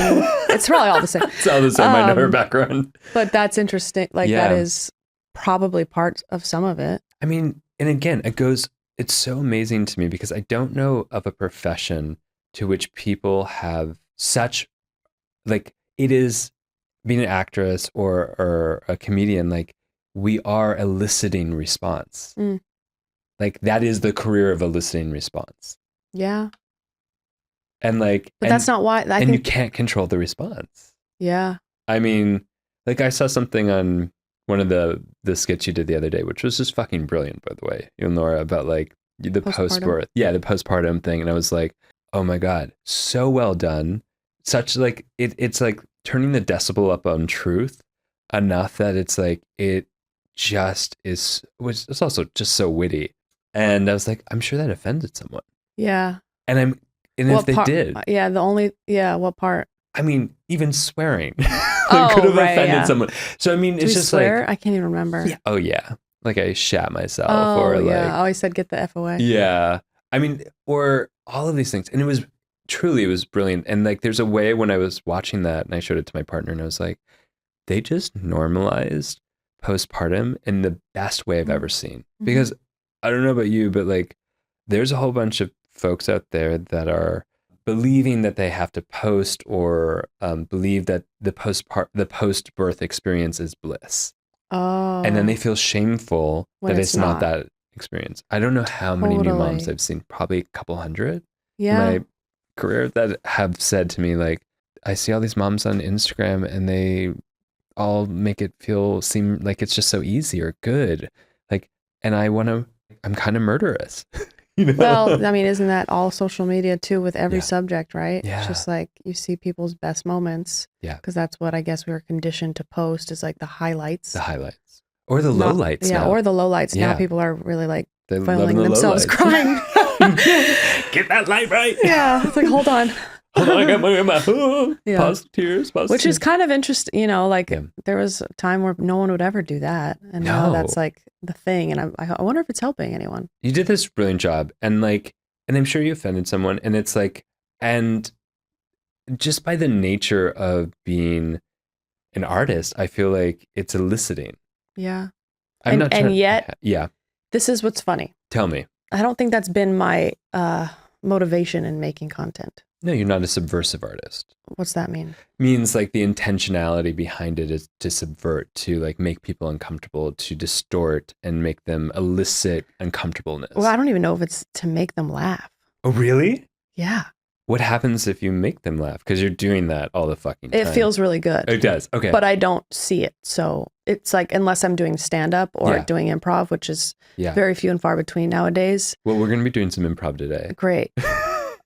It's probably all the same. It's all the same. I know her background. But that's interesting. Like that is probably part of some of it. I mean, and again, it's so amazing to me because I don't know of a profession to which people have such, like it is being an actress or a comedian, like we are eliciting response. Like that is the career of eliciting response. Yeah. And like, but that's not why. I think you can't control the response. Yeah. I mean, like I saw something on one of the skits you did the other day, which was just fucking brilliant, by the way, Nora, about like the post-birth. Yeah, the postpartum thing. And I was like, oh my God, so well done. Such like, it's like turning the decibel up on truth enough that it's like, it just is, which is also just so witty. And I was like, I'm sure that offended someone. Yeah. And if they did. Yeah, what part? I mean, even swearing could have offended someone. So, I mean, it's just swear? like. I can't even remember. Yeah. Oh, yeah. Like I shat myself or like. I always said, get the F away. Yeah. I mean, or all of these things. And it was brilliant. And like, there's a way when I was watching that and I showed it to my partner and I was like, they just normalized postpartum in the best way I've ever seen. Because I don't know about you, but like, there's a whole bunch of folks out there that are believing that they have to post or believe that the post-birth experience is bliss. Oh. And then they feel shameful that it's not that experience. I don't know how many new moms I've seen, probably a couple hundred in my career that have said to me, like, I see all these moms on Instagram and they all make it seem like it's just so easy or good. Like, and I'm kind of murderous. You know? Well, I mean, isn't that all social media too with every subject, right? Yeah. It's just like you see people's best moments. Yeah. Because that's what I guess we were conditioned to post is like the highlights. The highlights. Or the lowlights. Yeah, now. or the lowlights. Yeah. Now people are really like They're filming loving the themselves lowlights. crying. Get that light right. Yeah, it's like, hold on. Hold on, I got my Yeah. pause tears. Pause Which tears. is kind of interesting, like Yeah. there was a time where no one would ever do that. And now No. that's like the thing. And I wonder if it's helping anyone. You did this brilliant job. And I'm sure you offended someone. And it's like, and just by the nature of being an artist, I feel like it's eliciting. Yeah. I'm not and yet, yeah. this is what's funny. Tell me. I don't think that's been my motivation in making content. No, you're not a subversive artist. What's that mean? Means like the intentionality behind it is to subvert, to like make people uncomfortable, to distort and make them elicit uncomfortableness. Well, I don't even know if it's to make them laugh. Oh, really? Yeah. What happens if you make them laugh? Because you're doing that all the fucking time. It feels really good. It does. Okay. But I don't see it. So it's like, unless I'm doing stand up or doing improv, which is very few and far between nowadays. Well, we're going to be doing some improv today. Great.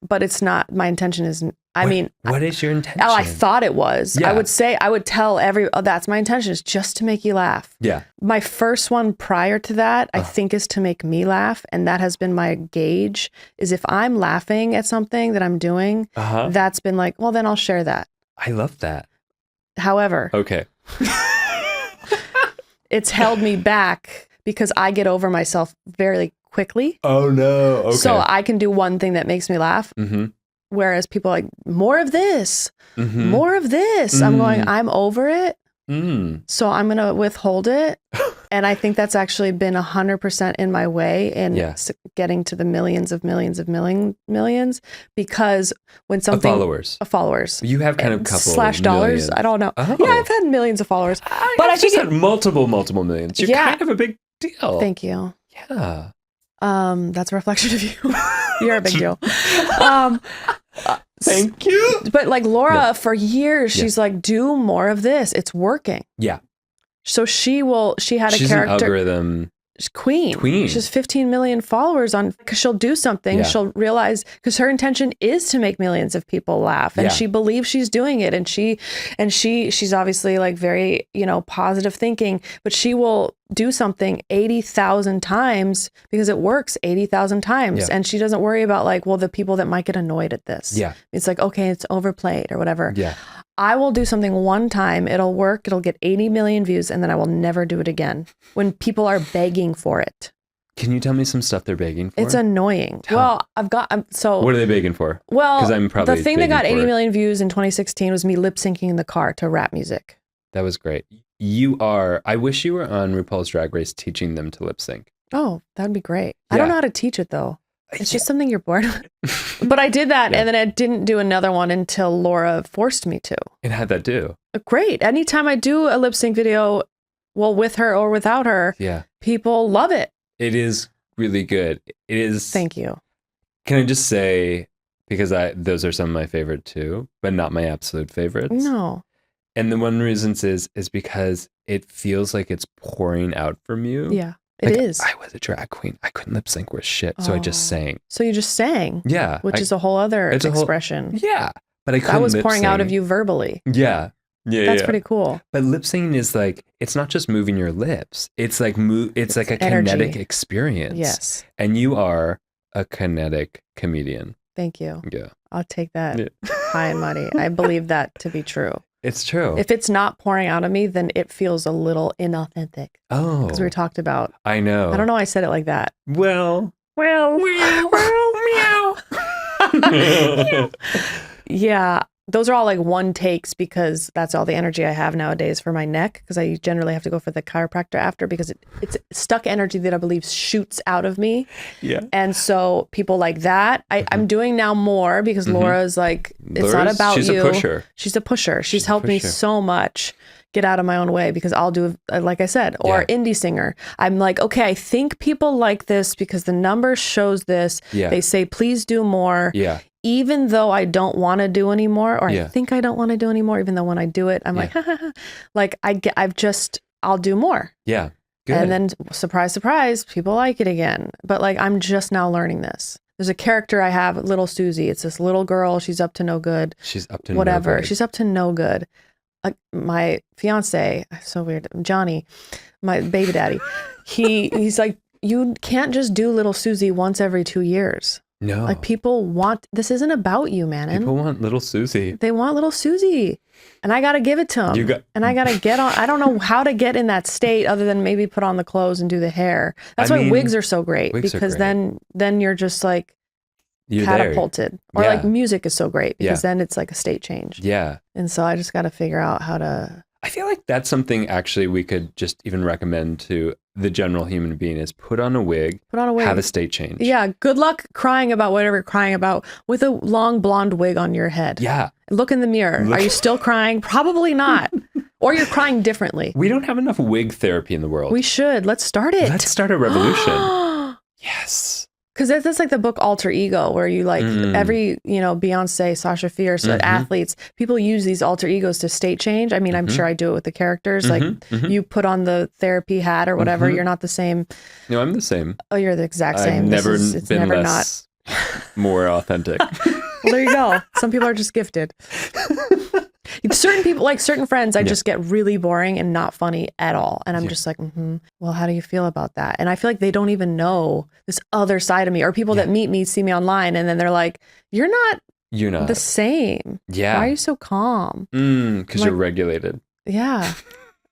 But it's not, my intention is, what is your intention? Oh, I thought it was. Yeah. I would tell that's my intention, is just to make you laugh. Yeah. My first one prior to that, I think, is to make me laugh. And that has been my gauge, is if I'm laughing at something that I'm doing, that's been like, well, then I'll share that. I love that. However, okay. It's held me back because I get over myself very quickly. Oh, no. Okay. So I can do one thing that makes me laugh. Mm-hmm. Whereas people are like, more of this, Mm-hmm. more of this. I'm going, I'm over it. Mm. So I'm going to withhold it. And I think that's actually been 100% in my way in getting to the millions, because when something... Followers. You have kind of a couple /dollars. millions. I don't know. Oh. Yeah, I've had millions of followers. But I just had multiple millions. You're kind of a big deal. Thank you. Yeah. That's a reflection of you. You're a big deal. Thank you. But like Laura, for years, she's like, do more of this. It's working. Yeah. So she had She's a character. An algorithm. Queen. She has 15 million followers because she'll do something. Yeah. She'll realize, because her intention is to make millions of people laugh, and she believes she's doing it. And she's obviously like very, positive thinking, but she will do something 80,000 times because it works 80,000 times. Yeah. And she doesn't worry about like, well, the people that might get annoyed at this. Yeah. It's like, okay, it's overplayed or whatever. Yeah. I will do something one time, it'll work, it'll get 80 million views, and then I will never do it again when people are begging for it. Can you tell me some stuff they're begging for? It's annoying. What are they begging for? Well, because I'm probably the thing that got 80 million views in 2016 was me lip syncing in the car to rap music. That was great. I wish you were on RuPaul's Drag Race teaching them to lip sync. Oh, that'd be great. Yeah. I don't know how to teach it though. It's just something you're born with. But I did that, and then I didn't do another one until Laura forced me to. And how'd that do? Great. Anytime I do a lip sync video, well, with her or without her, people love it. It is really good. It is. Thank you. Can I just say, because those are some of my favorite too, but not my absolute favorites. No. And the one reason is because it feels like it's pouring out from you. Yeah. It is. I was a drag queen. I couldn't lip sync with shit, so I just sang. So you just sang? Yeah. Which is a whole other expression. But I couldn't. That was pouring out of you verbally. Yeah. That's pretty cool. But lip singing is like, it's not just moving your lips. It's like it's like a kinetic experience. Yes. And you are a kinetic comedian. Thank you. Yeah. I'll take that high and mighty. I believe that to be true. It's true. If it's not pouring out of me, then it feels a little inauthentic. Oh. Because we talked about. I know. I don't know why I said it like that. Well, meow. Yeah. Those are all like one takes because that's all the energy I have nowadays for my neck, because I generally have to go for the chiropractor after because it's stuck energy that I believe shoots out of me. Yeah. And so people like that, I'm doing now more because Laura's like, it's not about you. She's a pusher. She's a pusher. She's helped me so much get out of my own way because I'll do, like I said, or indie singer. I'm like, okay, I think people like this because the numbers shows this. Yeah. They say, please do more. Yeah. Even though I don't want to do anymore, or I think I don't want to do anymore, even though when I do it, I'm like, ha, ha, ha. Like I'll do more. Yeah. Good. And then surprise, surprise, people like it again. But like, I'm just now learning this. There's a character I have, Little Susie. It's this little girl. She's up to no good. She's up to whatever. no good. She's up to no good. my fiance, so weird, Johnny, my baby daddy, he's like, you can't just do little Susie once every 2 years. No. Like people want, this isn't about you, Manon. People want little Susie. They want little Susie. And I got to give it to them. And I got to get on. I don't know how to get in that state other than maybe put on the clothes and do the hair. That's why wigs are so great, because then you're just like catapulted. Or like music is so great because then it's like a state change. Yeah. And so I just got to figure out how to. I feel like that's something actually we could just even recommend to the general human being is put on a wig, have a state change. Yeah. Good luck crying about whatever you're crying about with a long blonde wig on your head. Yeah. Look in the mirror. Are you still crying? Probably not. Or you're crying differently. We don't have enough wig therapy in the world. We should. Let's start it. Let's start a revolution. Yes. Because that's like the book Alter Ego, where you like every, Beyonce, Sasha Fierce, athletes, people use these alter egos to state change. I mean, I'm sure I do it with the characters. Like you put on the therapy hat or whatever. You're not the same. No, I'm the same. Oh, you're the exact same. I've never been less, more authentic. Well, there you go. Some people are just gifted. Certain people, like certain friends, I just get really boring and not funny at all. And I'm just like, well, how do you feel about that? And I feel like they don't even know this other side of me, or people that meet me, see me online, and then they're like, you're not the same. Yeah. Why are you so calm? Because you're regulated. Yeah.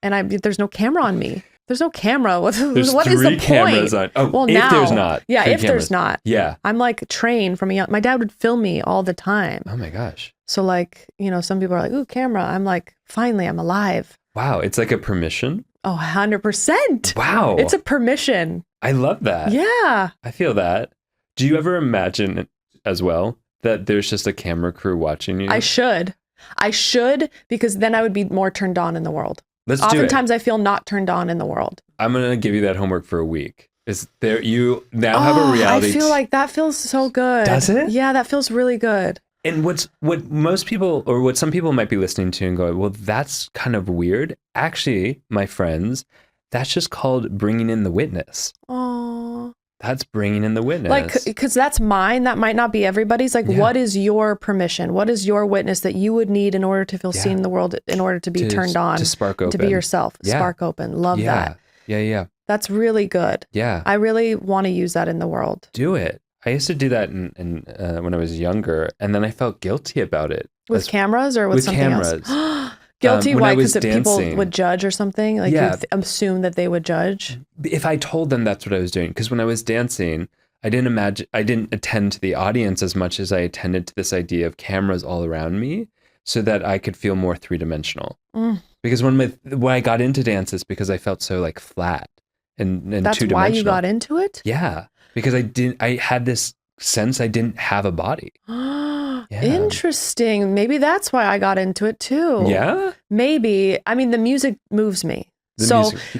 And there's no camera on me. There's no camera. What is the point? Cameras on. Oh, well, if there's not. Yeah, if there's not. Yeah. I'm like trained from my dad would film me all the time. Oh my gosh. So like, some people are like, ooh, camera. I'm like, finally, I'm alive. Wow. It's like a permission. Oh, 100%. Wow. It's a permission. I love that. Yeah. I feel that. Do you ever imagine as well that there's just a camera crew watching you? I should, because then I would be more turned on in the world. Let's do it. Oftentimes I feel not turned on in the world. I'm going to give you that homework for a week. Is there, you now have a reality. I feel like that feels so good. Does it? Yeah, that feels really good. And what most people, or what some people might be listening to and going, well, that's kind of weird. Actually, my friends, that's just called bringing in the witness. Oh. That's bringing in the witness. Like, because that's mine. That might not be everybody's. Like, what is your permission? What is your witness that you would need in order to feel seen in the world, in order to be turned on? To spark open. To be yourself. Yeah. Spark open. Love that. Yeah. That's really good. Yeah. I really want to use that in the world. Do it. I used to do that in when I was younger, and then I felt guilty about it. With cameras or with something cameras. else? Guilty? Why? Because people dancing. would judge or something? Like you assume that they would judge? If I told them that's what I was doing. Because when I was dancing, I didn't attend to the audience as much as I attended to this idea of cameras all around me so that I could feel more three-dimensional. Because when I got into dance is because I felt so like flat and that's two-dimensional. Why you got into it? Yeah. Because I had this sense I didn't have a body. Interesting. Maybe that's why I got into it too. Yeah? Maybe. I mean, the music moves me.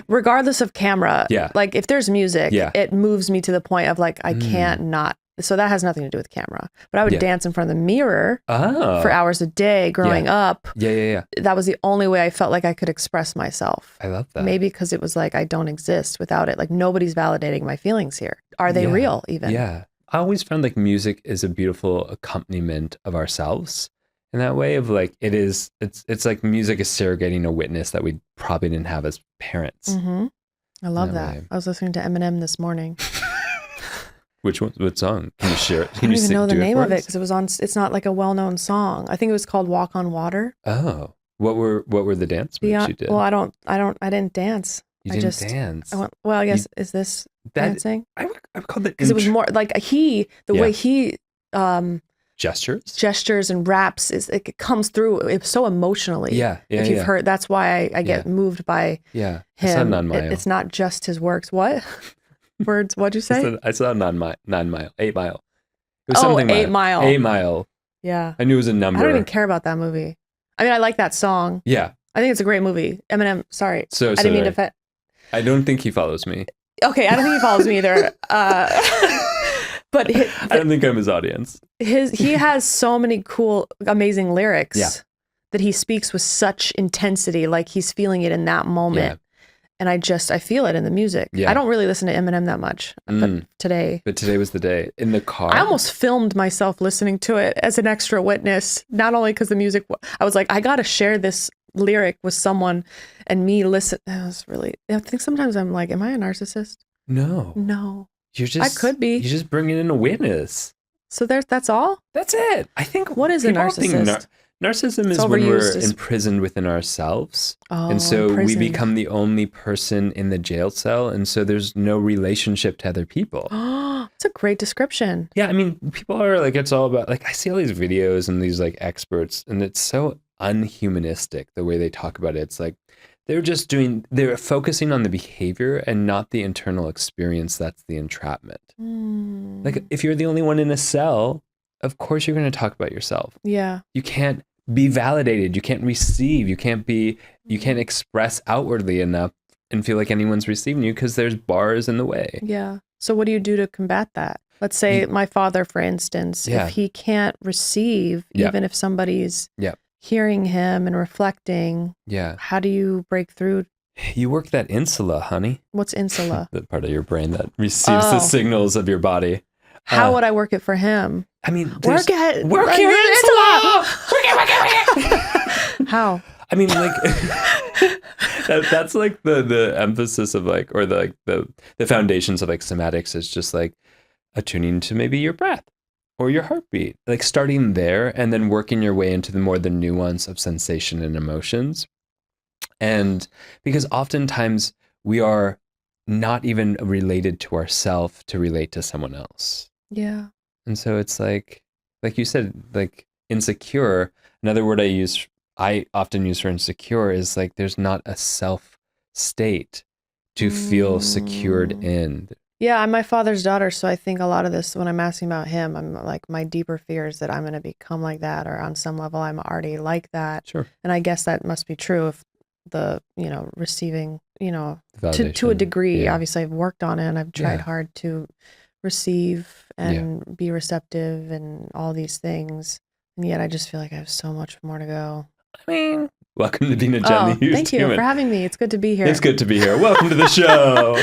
Regardless of camera, like if there's music, it moves me to the point of like, I can't not. So that has nothing to do with camera. But I would dance in front of the mirror for hours a day growing up. Yeah. That was the only way I felt like I could express myself. I love that. Maybe because it was like, I don't exist without it. Like nobody's validating my feelings here. Are they real even? Yeah. I always found like music is a beautiful accompaniment of ourselves in that way of like, it's like music is surrogating a witness that we probably didn't have as parents. I love that. I was listening to Eminem this morning. Which one? What song? Can you share it? I don't even know the name of it because it was on. It's not like a well-known song. I think it was called "Walk on Water." Oh, what were the dance moves you did? Well, I didn't dance. You didn't dance. I guess is this dancing? I would call it because it was more like way he gestures and raps it comes through. It's so emotionally. Yeah. If you've heard, that's why I get moved by him. It's not just his works. What? Words, what'd you say? I saw 9 Mile. 8 Mile. It was something 8 Mile. 8 Mile. Yeah. I knew it was a number. I don't even care about that movie. I mean, I like that song. Yeah. I think it's a great movie. Eminem, sorry. I didn't mean to I don't think he follows me. Okay, I don't think he follows me either. But I don't think I'm his audience. He has so many cool, amazing lyrics that he speaks with such intensity, like he's feeling it in that moment. Yeah. And I feel it in the music. Yeah. I don't really listen to Eminem that much, but today was the day. In the car. I almost filmed myself listening to it as an extra witness, not only because the music, I was like, I got to share this lyric was someone and me listen. That was really, I think sometimes I'm like, am I a narcissist? No. I could be. You're just bringing in awareness. So that's all? That's it. I think what is a narcissist? Narcissism is when we're imprisoned within ourselves. And so we become the only person in the jail cell. And so there's no relationship to other people. It's a great description. Yeah. I mean, people are like, it's all about like, I see all these videos and these like experts, and it's so unhumanistic the way they talk about it. It's like, they're focusing on the behavior and not the internal experience. That's the entrapment. Like if you're the only one in a cell, of course you're going to talk about yourself. Yeah. You can't be validated. You can't receive. You can't express outwardly enough and feel like anyone's receiving you because there's bars in the way. Yeah. So what do you do to combat that? Let's say my father, for instance, if he can't receive, even if somebody's hearing him and reflecting, how do you break through? You work that insula, honey. What's insula? The part of your brain that receives the signals of your body. How would I work it for him? I mean, work your insula. How? I mean, like that's like the emphasis of like, or the foundations of like somatics is just like attuning to maybe your breath or your heartbeat, like starting there and then working your way into the nuance of sensation and emotions. And because oftentimes we are not even related to ourselves to relate to someone else. Yeah. And so it's like you said, like insecure. Another word I often use for insecure is like, there's not a self state to feel secured in. Yeah, I'm my father's daughter, so I think a lot of this, when I'm asking about him, I'm like, my deeper fear is that I'm going to become like that, or on some level I'm already like that. Sure. And I guess that must be true if the, receiving, to a degree. Yeah. Obviously I've worked on it and I've tried hard to receive and be receptive and all these things. And yet I just feel like I have so much more to go. I mean, welcome to being a gently used thank you human. for having me. It's good to be here. It's good to be here. Welcome to the show.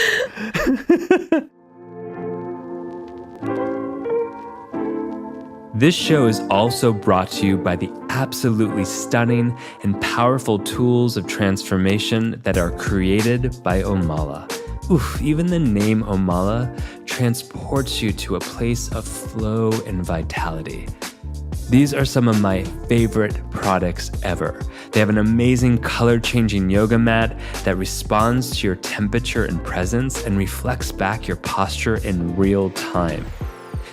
This show is also brought to you by the absolutely stunning and powerful tools of transformation that are created by Omala. Oof, even the name Omala transports you to a place of flow and vitality. These are some of my favorite products ever. They have an amazing color-changing yoga mat that responds to your temperature and presence and reflects back your posture in real time.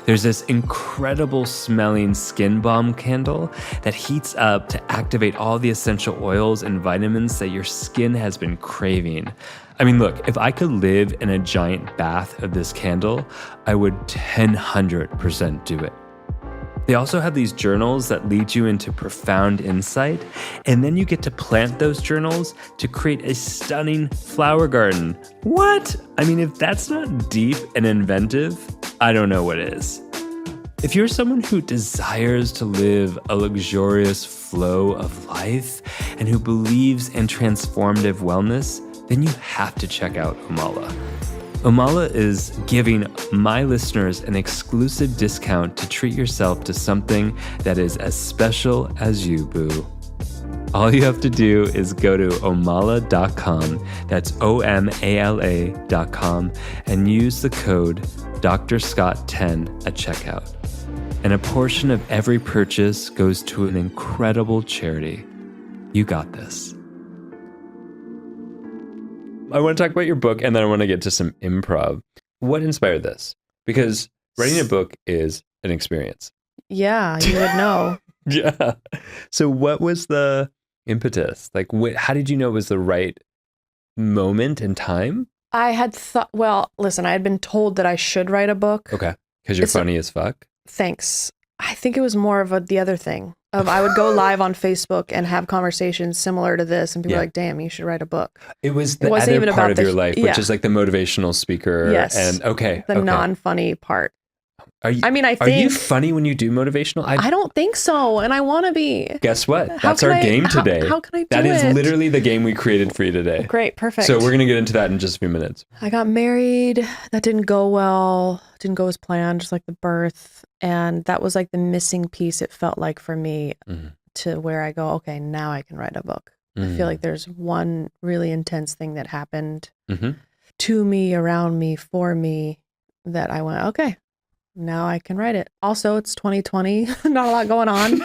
There's this incredible smelling skin balm candle that heats up to activate all the essential oils and vitamins that your skin has been craving. I mean, look, if I could live in a giant bath of this candle, I would 100% do it. They also have these journals that lead you into profound insight, and then you get to plant those journals to create a stunning flower garden. What? I mean, if that's not deep and inventive, I don't know what is. If you're someone who desires to live a luxurious flow of life and who believes in transformative wellness, then you have to check out Omala. Omala is giving my listeners an exclusive discount to treat yourself to something that is as special as you, boo. All you have to do is go to omala.com, that's OMALA.com, and use the code DrScott10 at checkout. And a portion of every purchase goes to an incredible charity. You got this. I want to talk about your book, and then I want to get to some improv. What inspired this? Because writing a book is an experience. Yeah, you would know. Yeah. So what was the impetus? Like, how did you know it was the right moment and time? I had thought, well, listen, I had been told that I should write a book. Okay. Because you're funny as fuck? Thanks. I think it was more of the other thing. I would go live on Facebook and have conversations similar to this, and people were like, damn, you should write a book. It was the other even part of your life, which is like the motivational speaker. Yes. And the non-funny part. Are you funny when you do motivational? I don't think so, and I want to be. Guess what? That's our game today. How can I do that? That is it? literally the game we created for you today. Great, perfect. So we're going to get into that in just a few minutes. I got married. That didn't go well. Didn't go as planned, just like the birth. And that was like the missing piece, it felt like, for me, to where I go, okay, now I can write a book. I feel like there's one really intense thing that happened to me, around me, for me, that I went, okay, now I can write it. Also, it's 2020, not a lot going on.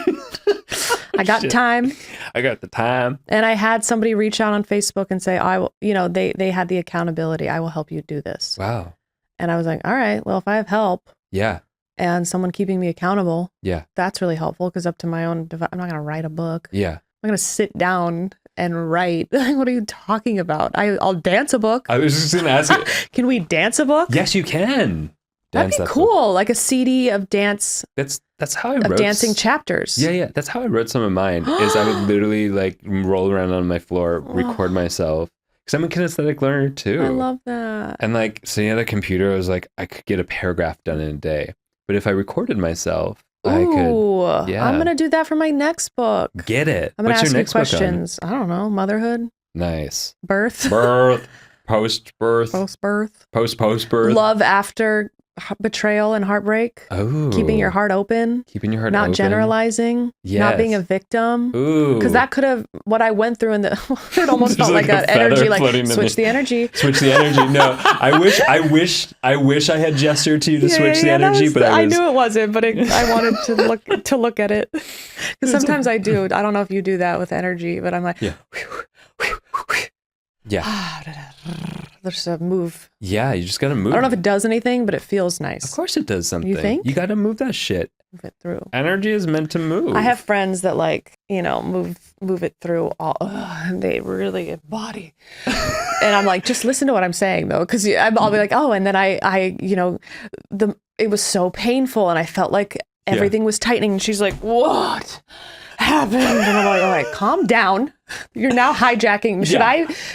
I got time. I got the time. And I had somebody reach out on Facebook and say, I will, they had the accountability. I will help you do this. Wow. And I was like, all right, well, if I have help. Yeah. And someone keeping me accountable. Yeah. That's really helpful because up to my own, I'm not going to write a book. Yeah. I'm going to sit down and write. What are you talking about? I'll dance a book. I was just going to ask you. Can we dance a book? Yes, you can. That'd be cool. Like a CD of dance. That's how I wrote. Of dancing chapters. Yeah. That's how I wrote some of mine. Is I would literally like roll around on my floor, record myself. Because I'm a kinesthetic learner too. I love that. And like sitting at a computer, I was like, I could get a paragraph done in a day. But if I recorded myself, I could. Yeah. I'm gonna do that for my next book. Get it. I'm gonna What's ask your you next book questions. I don't know. Motherhood. Nice. Birth. Post-birth. Post-birth. Post-birth. Love after betrayal and heartbreak. Oh. Keeping your heart open. Keeping your heart open. Not generalizing. Yes. Not being a victim. Ooh. Because that could have, what I went through in the, it almost felt like an energy, like switch the energy. Switch the energy. No, I wish I had gestured to you to switch the energy, but I knew it wasn't, but I wanted to look at it. Because sometimes I do. I don't know if you do that with energy, but I'm like, yeah. There's a move. Yeah, you just gotta move. I don't know if it does anything, but it feels nice. Of course it does something. You think? You gotta move that shit. Move it through. Energy is meant to move. I have friends that move it through all. And they really embody. And I'm like, just listen to what I'm saying though, because I'll be like, oh, and then it was so painful, and I felt like everything was tightening. And she's like, what happened? And I'm like, all right, calm down. You're now hijacking.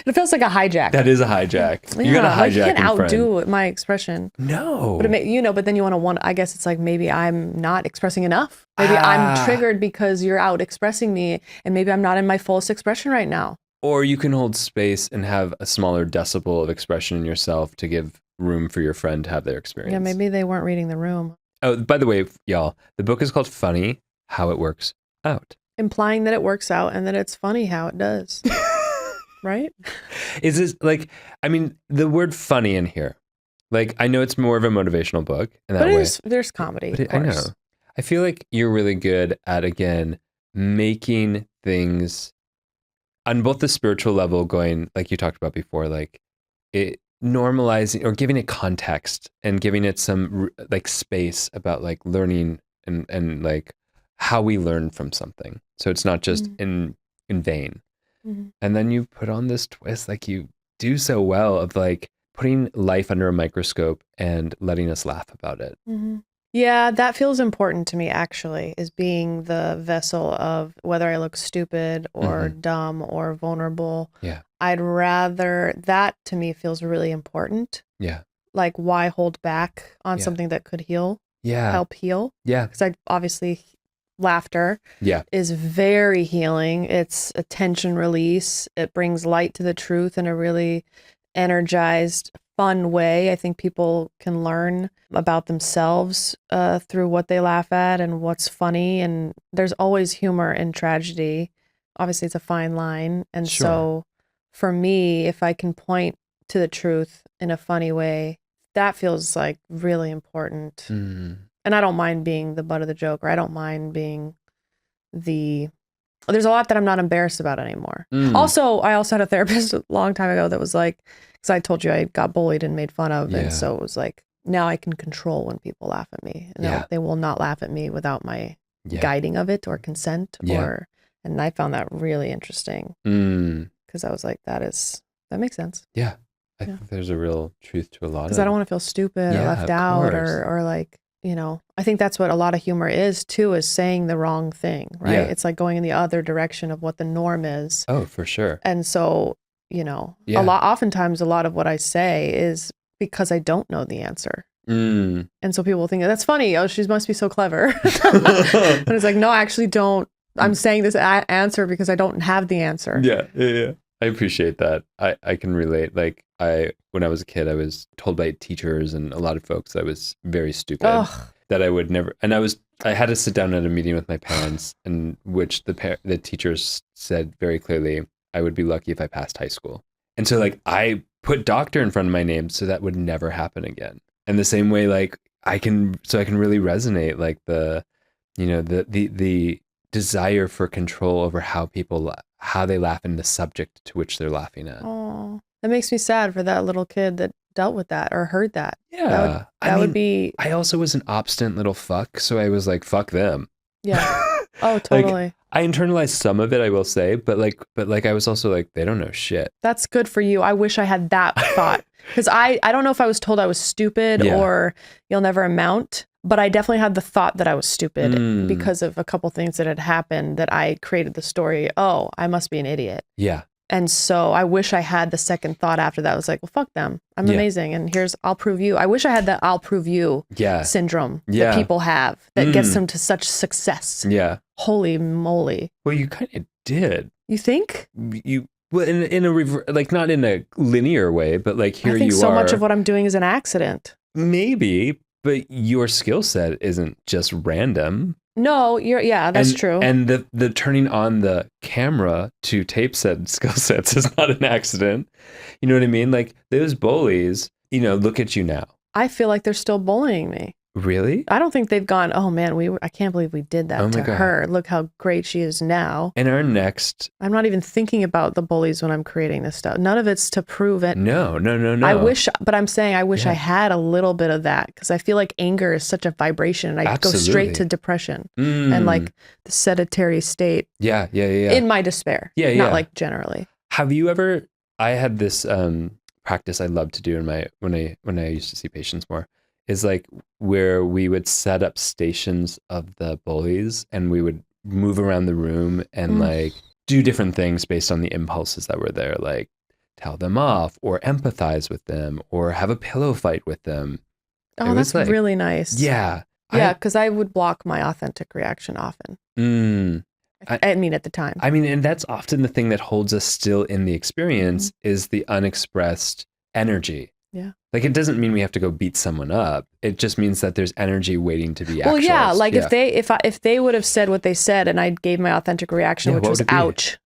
It feels like a hijack. That is a hijack. You gotta hijack. You can't outdo my expression. No. But but then you want to I guess it's like maybe I'm not expressing enough. Maybe I'm triggered because you're out expressing me, and maybe I'm not in my fullest expression right now. Or you can hold space and have a smaller decibel of expression in yourself to give room for your friend to have their experience. Yeah, maybe they weren't reading the room. Oh, by the way, y'all, the book is called Funny, How It Works Out. Implying that it works out and that it's funny how it does. Right? Is this the word funny in here, like, I know it's more of a motivational book in that way. There's comedy, of course. I know. I feel like you're really good at, again, making things on both the spiritual level going, like you talked about before, like it normalizing or giving it context and giving it some like space about like learning and like how we learn from something. So it's not just in vain. Mm-hmm. And then you put on this twist, like you do so well, of like putting life under a microscope and letting us laugh about it. Mm-hmm. Yeah, that feels important to me, actually, is being the vessel of whether I look stupid or dumb or vulnerable. Yeah. I'd rather, that to me feels really important. Yeah. Like, why hold back on something that could heal? Yeah. Help heal? Yeah. Because obviously laughter is very healing. It's a tension release. It brings light to the truth in a really energized, fun way. I think people can learn about themselves through what they laugh at and what's funny. And there's always humor in tragedy. Obviously, it's a fine line. And so for me, if I can point to the truth in a funny way, that feels like really important. And I don't mind being the butt of the joke, or I don't mind being there's a lot that I'm not embarrassed about anymore. Also, I also had a therapist a long time ago that was like, because I told you I got bullied and made fun of. And so it was like, now I can control when people laugh at me. And they will not laugh at me without my guiding of it or consent. And I found that really interesting. Because I was like, that makes sense. Yeah. I think there's a real truth to a lot of it. Because I don't want to feel stupid or left out or like, I think that's what a lot of humor is too, is saying the wrong thing, right? Yeah. It's like going in the other direction of what the norm is. Oh, for sure. And so, oftentimes a lot of what I say is because I don't know the answer. And so people think that's funny. Oh, she must be so clever. And it's like, no, I actually don't. I'm saying this answer because I don't have the answer. Yeah. I appreciate that. I can relate. Like when I was a kid, I was told by teachers and a lot of folks that I was very stupid, that I would never, and I had to sit down at a meeting with my parents, in which the teachers said very clearly, I would be lucky if I passed high school. And so like I put doctor in front of my name so that would never happen again. And the same way, like I can really resonate like the desire for control over how they laugh and the subject to which they're laughing at. Oh, that makes me sad for that little kid that dealt with that or heard that. Yeah. That would be. I also was an obstinate little fuck. So I was like, fuck them. Yeah. Oh, totally. Like, I internalized some of it, I will say, but I was also like, they don't know shit. That's good for you. I wish I had that thought. Because I don't know if I was told I was stupid or you'll never amount, but I definitely had the thought that I was stupid because of a couple things that had happened that I created the story. Oh, I must be an idiot. Yeah. And so I wish I had the second thought after that. I was like, well, fuck them. I'm amazing. And I'll prove you. I wish I had that I'll prove you syndrome that people have that gets them to such success. Yeah. Holy moly. Well, you kind of did. You think? Well, in a like not in a linear way, but like here you are. I think so much of what I'm doing is an accident. Maybe, but your skill set isn't just random. No, that's true. And the turning on the camera to tape said skill sets is not an accident. You know what I mean? Like those bullies, look at you now. I feel like they're still bullying me. Really? I don't think they've gone, oh man, I can't believe we did that to her. Look how great she is now. And our next... I'm not even thinking about the bullies when I'm creating this stuff. None of it's to prove it. No. But I'm saying I wish I had a little bit of that because I feel like anger is such a vibration and I go straight to depression and like the sedentary state. Yeah. In my despair. Yeah. Not like generally. Have you ever... I had this practice I loved to do when I used to see patients more. Is like where we would set up stations of the bullies and we would move around the room and like do different things based on the impulses that were there, like tell them off or empathize with them or have a pillow fight with them. Oh, that's like, really nice. Yeah. Yeah, because I would block my authentic reaction often. I mean, at the time. I mean, and that's often the thing that holds us still in the experience is the unexpressed energy. Yeah. Like, it doesn't mean we have to go beat someone up. It just means that there's energy waiting to be actualized. Well, yeah. Like if they would have said what they said and I gave my authentic reaction, which was ouch.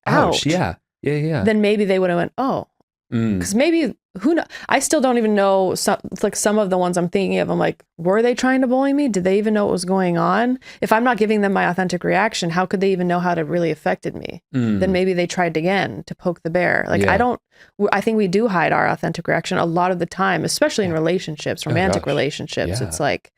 Ouch. Yeah. Then maybe they would have went, oh, because maybe who knows? I still don't even know. Some of the ones I'm thinking of, I'm like, were they trying to bully me? Did they even know what was going on? If I'm not giving them my authentic reaction, how could they even know how it really affected me? Then maybe they tried again to poke the bear. Like I think we do hide our authentic reaction a lot of the time, especially in relationships, romantic relationships. Yeah. It's like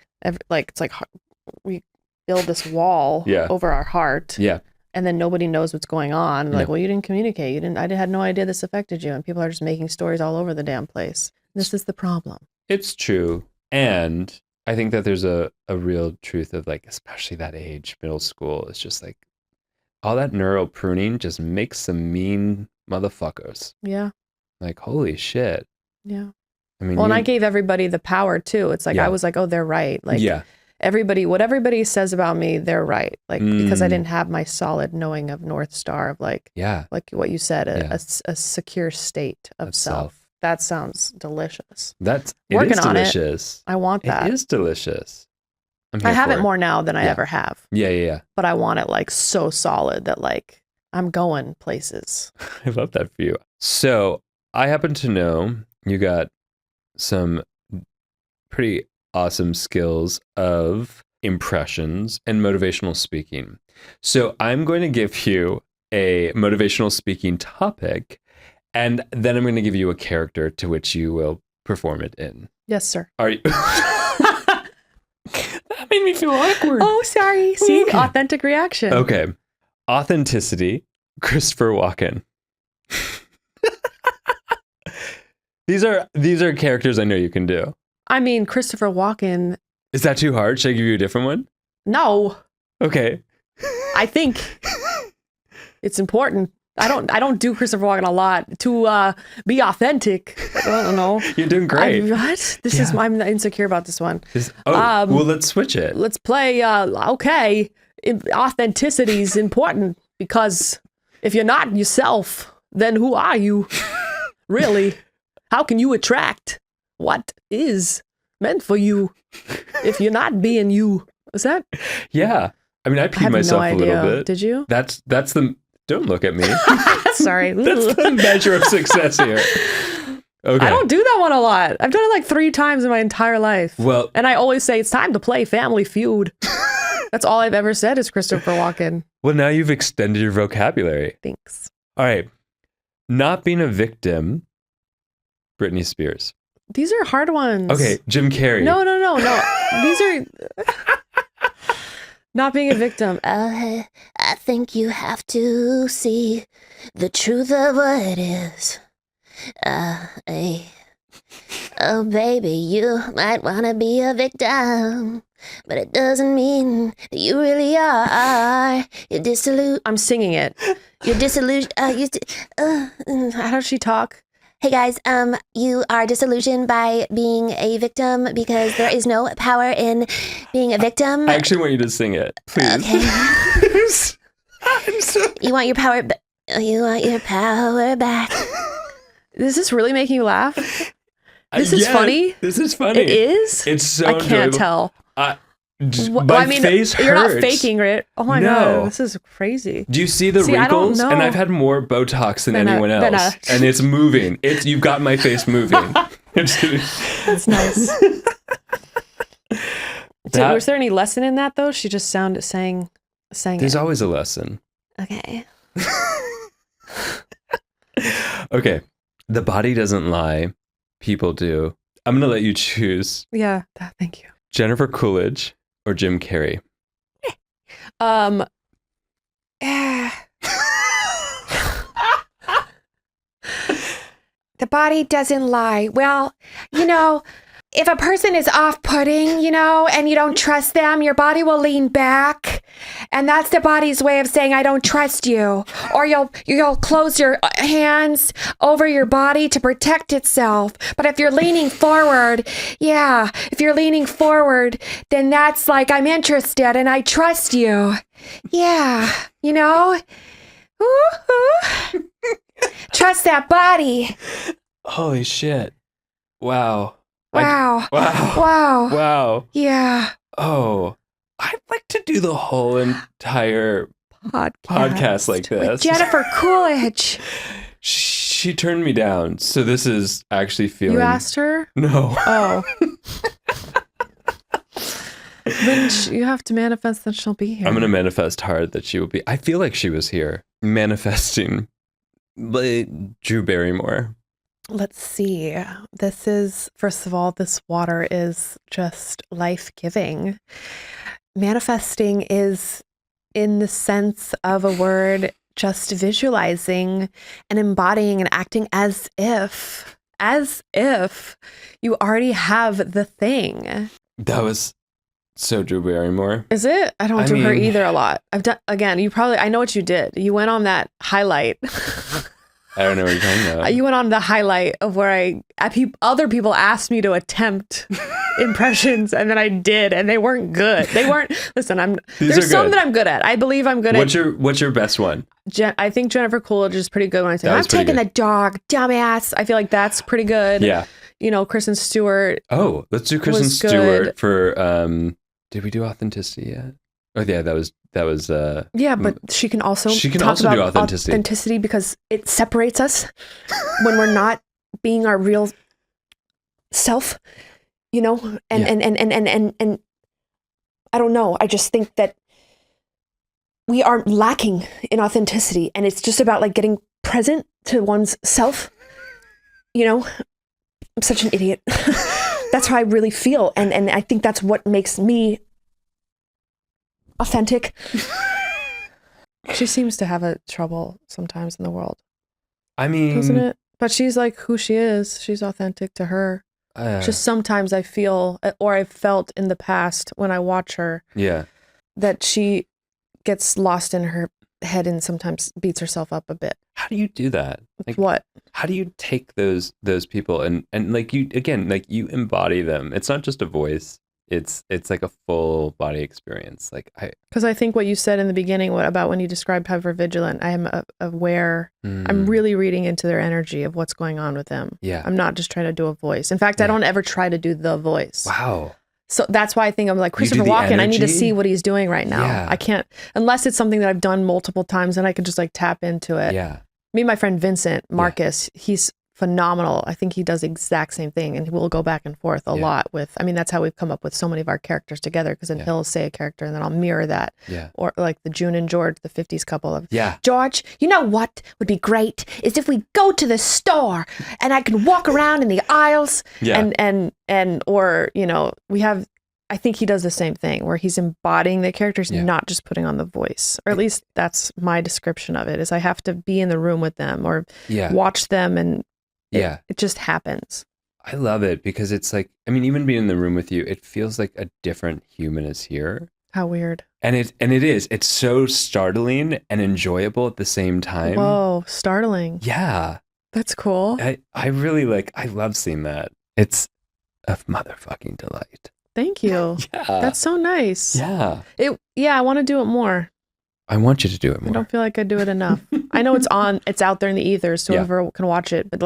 we build this wall over our heart. Yeah. And then nobody knows what's going on. Like, well, you didn't communicate. I had no idea this affected you. And people are just making stories all over the damn place. This is the problem. It's true. And I think that there's a real truth of like, especially that age, middle school, it's just like all that neural pruning just makes some mean motherfuckers. Yeah. Like, holy shit. Yeah. I mean, and I gave everybody the power too. It's like, I was like, oh, they're right. Like, what everybody says about me, they're right. Like, because I didn't have my solid knowing of North Star of like what you said, a secure state of self. That sounds delicious. It is delicious. I want that. It is delicious. I have it more now than I ever have. Yeah. But I want it like so solid that like I'm going places. I love that for you. So I happen to know you got some pretty awesome skills of impressions and motivational speaking. So I'm going to give you a motivational speaking topic, and then I'm going to give you a character to which you will perform it in. Yes, sir. Are you? That made me feel awkward. Oh, sorry. See, authentic reaction. Okay. Authenticity, Christopher Walken. These are characters I know you can do. I mean, Christopher Walken. Is that too hard? Should I give you a different one? No. Okay. I think it's important. I don't do Christopher Walken a lot to be authentic. I don't know. You're doing great. I'm insecure about this one. Well, let's switch it. Let's play. Okay. Authenticity is important because if you're not yourself, then who are you? Really? How can you attract what is meant for you if you're not being you? Is that? Yeah. I mean, I peed myself a little bit. Did you? That's the... Don't look at me. Sorry. That's the measure of success here. Okay. I don't do that one a lot. I've done it like 3 times in my entire life. Well, and I always say it's time to play Family Feud. That's all I've ever said is Christopher Walken. Well, now you've extended your vocabulary. Thanks. All right. Not being a victim, Britney Spears. These are hard ones. Okay, Jim Carrey. No. These are not being a victim. I think you have to see the truth of what it is. Oh, baby, you might want to be a victim, but it doesn't mean that you really are. You're disillusioned. I'm singing it. You're disillusioned. How does she talk? Hey guys, you are disillusioned by being a victim because there is no power in being a victim. I actually want you to sing it, please. Okay. You want your power. You want your power back. Is this really making you laugh? This is funny. This is funny. It is? It's so I can't tell. My face hurts. You're not faking it. Oh my God. This is crazy. Do you see the wrinkles? And I've had more Botox than anyone else. And it's moving. You've got my face moving. That's nice. Was there any lesson in that though? She just sang There's always a lesson. Okay. Okay. The body doesn't lie. People do. I'm going to let you choose. Yeah. Thank you. Jennifer Coolidge or Jim Carrey? The body doesn't lie. Well, if a person is off-putting, and you don't trust them, your body will lean back. And that's the body's way of saying, I don't trust you. Or you'll close your hands over your body to protect itself. But if you're leaning forward, then that's like, I'm interested and I trust you. Yeah, Ooh. Trust that body. Holy shit. Wow. Wow. Wow. Yeah. Oh, I'd like to do the whole entire podcast like this. With Jennifer Coolidge. She turned me down. So this is actually feeling... You asked her? No. Oh. Then you have to manifest that she'll be here. I'm going to manifest hard that she will be. I feel like she was here. Manifesting Drew Barrymore. Let's see. This is, first of all, this water is just life-giving. Manifesting is, in the sense of a word, just visualizing and embodying and acting as if you already have the thing. That was so Drew Barrymore. Is it? I don't do her either a lot. I've done, again, I know what you did. You went on that highlight. I don't know what you're talking about. You went on the highlight of where other people asked me to attempt impressions, and then I did, and they weren't good. They weren't. Listen, there's some that I'm good at. I believe I'm good at. What's your best one? I think Jennifer Coolidge is pretty good when I say, I'm taking the dog, dumbass. I feel like that's pretty good. Yeah. Kristen Stewart. Oh, let's do Kristen Stewart for. Did we do authenticity yet? Oh yeah, that was. Yeah, but she can also do about authenticity because it separates us when we're not being our real self, and I don't know. I just think that we are lacking in authenticity, and it's just about like getting present to one's self. I'm such an idiot. That's how I really feel, and I think that's what makes me authentic. She seems to have a trouble sometimes in the world. I mean, doesn't it? But she's like who she is. She's authentic to her. Just sometimes I feel, or I've felt in the past when I watch her, that she gets lost in her head and sometimes beats herself up a bit. How do you do that? Like, what? How do you take those people and like you again, like you embody them? It's not just a voice. It's like a full body experience. Because I think what you said in the beginning about when you described hypervigilant, I am aware. I'm really reading into their energy of what's going on with them. Yeah. I'm not just trying to do a voice. In fact, I don't ever try to do the voice. Wow. So that's why I think I'm like Christopher Walken. I need to see what he's doing right now. Yeah. I can't, unless it's something that I've done multiple times and I can just like tap into it. Yeah. Me and my friend Vincent Marcus, he's phenomenal. I think he does the exact same thing, and we'll go back and forth a lot with, I mean, that's how we've come up with so many of our characters together, because then he'll say a character and then I'll mirror that. Yeah. Or like the June and George, the 50s couple of, George, you know what would be great is if we go to the store and I can walk around in the aisles and or, you know, we have, I think he does the same thing where he's embodying the characters, not just putting on the voice, or at least that's my description of it, is I have to be in the room with them or watch them, and it just happens. I love it because it's like, I mean, even being in the room with you, it feels like a different human is here. How weird. And it is. It's so startling and enjoyable at the same time. Whoa, startling. Yeah. That's cool. I really I love seeing that. It's a motherfucking delight. Thank you. That's so nice. Yeah. I want to do it more. I want you to do it more. I don't feel like I do it enough. I know it's out there in the ether, so whoever can watch it, but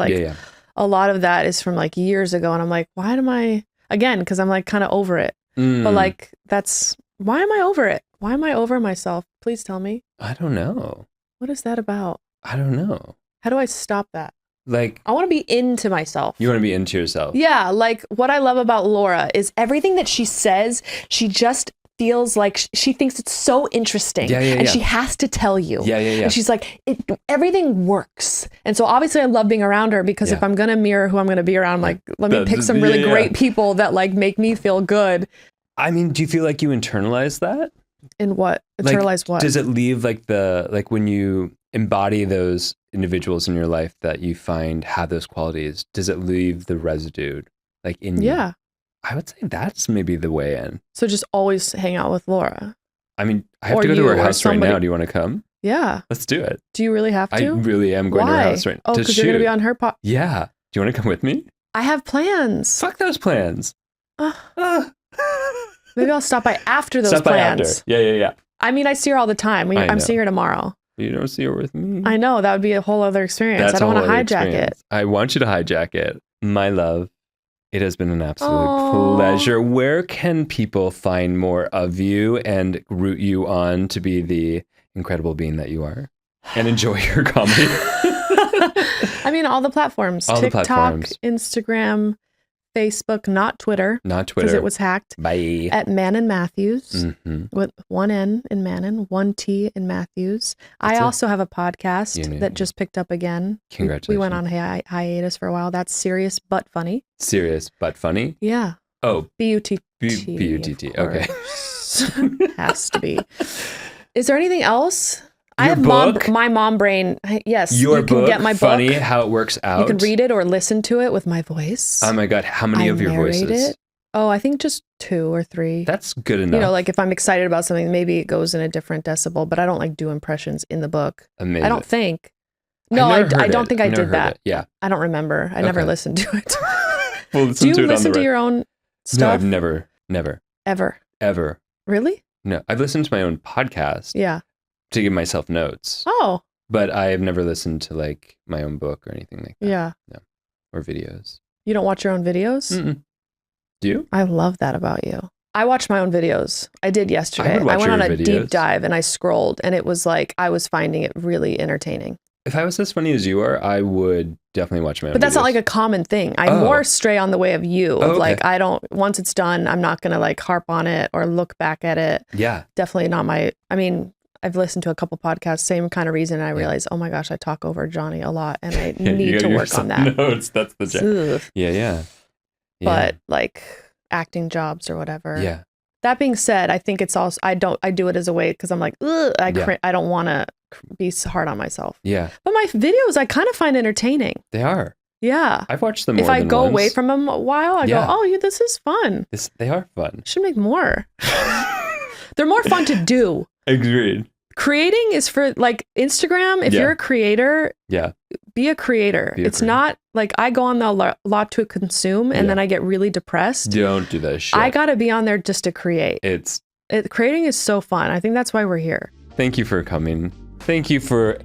a lot of that is from like years ago, and I'm like, why am I, again, because I'm like kind of over it. But like, why am I over it? Why am I over myself? Please tell me. I don't know. What is that about? I don't know. How do I stop that? Like, I want to be into myself. You want to be into yourself. Yeah. Like what I love about Laura is everything that she says, she just feels like she thinks it's so interesting. And she has to tell you. And she's like, everything works. And so obviously I love being around her, because if I'm going to mirror who I'm going to be around, I'm like, let me pick some really great people that like make me feel good. I mean, do you feel like you internalize that? In what? Internalize what? Does it leave like when you embody those individuals in your life that you find have those qualities, does it leave the residue like in you? Yeah. I would say that's maybe the way in. So just always hang out with Laura. I mean, I have to go to her house right now. Do you want to come? Yeah. Let's do it. Do you really have to? I really am going to her house right now. Oh, because you're going to be on her Yeah. Do you want to come with me? I have plans. Fuck those plans. Maybe I'll stop by after those plans. Yeah. I mean, I see her all the time. I'm seeing her tomorrow. You don't see her with me? I know. That would be a whole other experience. I don't want to hijack it. I want you to hijack it. My love, it has been an absolute pleasure. Where can people find more of you and root you on to be the incredible being that you are and enjoy your comedy? I mean, all the platforms. TikTok, Instagram, Facebook, not Twitter. Because it was hacked. Bye. At Manon Mathews, with one N in Manon, one T in Mathews. I also have a podcast that just picked up again. Congratulations. We went on hiatus for a while. That's Serious But Funny. Serious But Funny? Yeah. Oh. B-U-T-T. B-U-T-T. Okay. Has to be. Is there anything else? Your I have my mom brain. Yes, you can get my book. Funny how it works out. You can read it or listen to it with my voice. Oh my God, how many of your voices? Oh, I think just 2 or 3. That's good enough. You know, like if I'm excited about something, maybe it goes in a different decibel, but I don't like do impressions in the book. Amazing. I don't think. No, I don't think I did that. Yeah. I don't remember. I never listened to it. We'll do you listen to your own stuff? No, I've never. Ever. Really? No, I've listened to my own podcast. Yeah. To give myself notes. Oh. But I have never listened to like my own book or anything like that. Yeah. No. Or videos. You don't watch your own videos? Mm-mm. Do you? I love that about you. I watch my own videos. I did yesterday. I went on a deep dive and I scrolled, and it was like I was finding it really entertaining. If I was as funny as you are, I would definitely watch my own But that's videos. not like a common thing. I more stray on the way of you. Like I don't, once it's done, I'm not going to like harp on it or look back at it. Yeah. Definitely not I mean, I've listened to a couple podcasts, same kind of reason. And I realized, oh my gosh, I talk over Johnny a lot, and I need to work on that. Notes. That's the job. Yeah. But like acting jobs or whatever. Yeah. That being said, I think it's also, I do it as a way because I'm like, I don't want to be hard on myself. Yeah. But my videos, I kind of find entertaining. They are. Yeah. I've watched them more If I than go once. away from them a while, I go, oh, this is fun. They are fun. Should make more. They're more fun to do. Agreed. Creating is for like Instagram. If you're a creator, be a creator. It's not like I go on there a lot to consume, and then I get really depressed. Don't do that shit. I got to be on there just to create. Creating is so fun. I think that's why we're here. Thank you for coming. Thank you for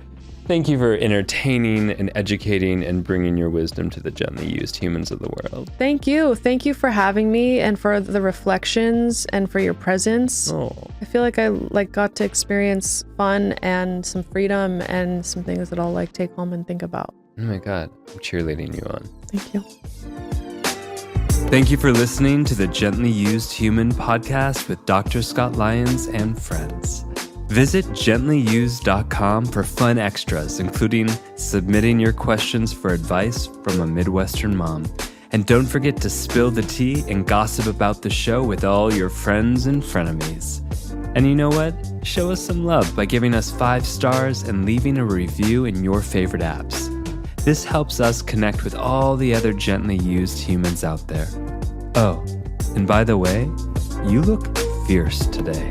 Thank you for entertaining and educating and bringing your wisdom to the gently used humans of the world. Thank you. Thank you for having me and for the reflections and for your presence. Oh, I feel like I got to experience fun and some freedom and some things that I'll take home and think about. oh my God. I'm cheerleading you on. Thank you. Thank you for listening to the Gently Used Human podcast with Dr. Scott Lyons and friends. Visit gentlyused.com for fun extras, including submitting your questions for advice from a Midwestern mom. And don't forget to spill the tea and gossip about the show with all your friends and frenemies. And you know what? Show us some love by giving us 5 stars and leaving a review in your favorite apps. This helps us connect with all the other gently used humans out there. Oh, and by the way, you look fierce today.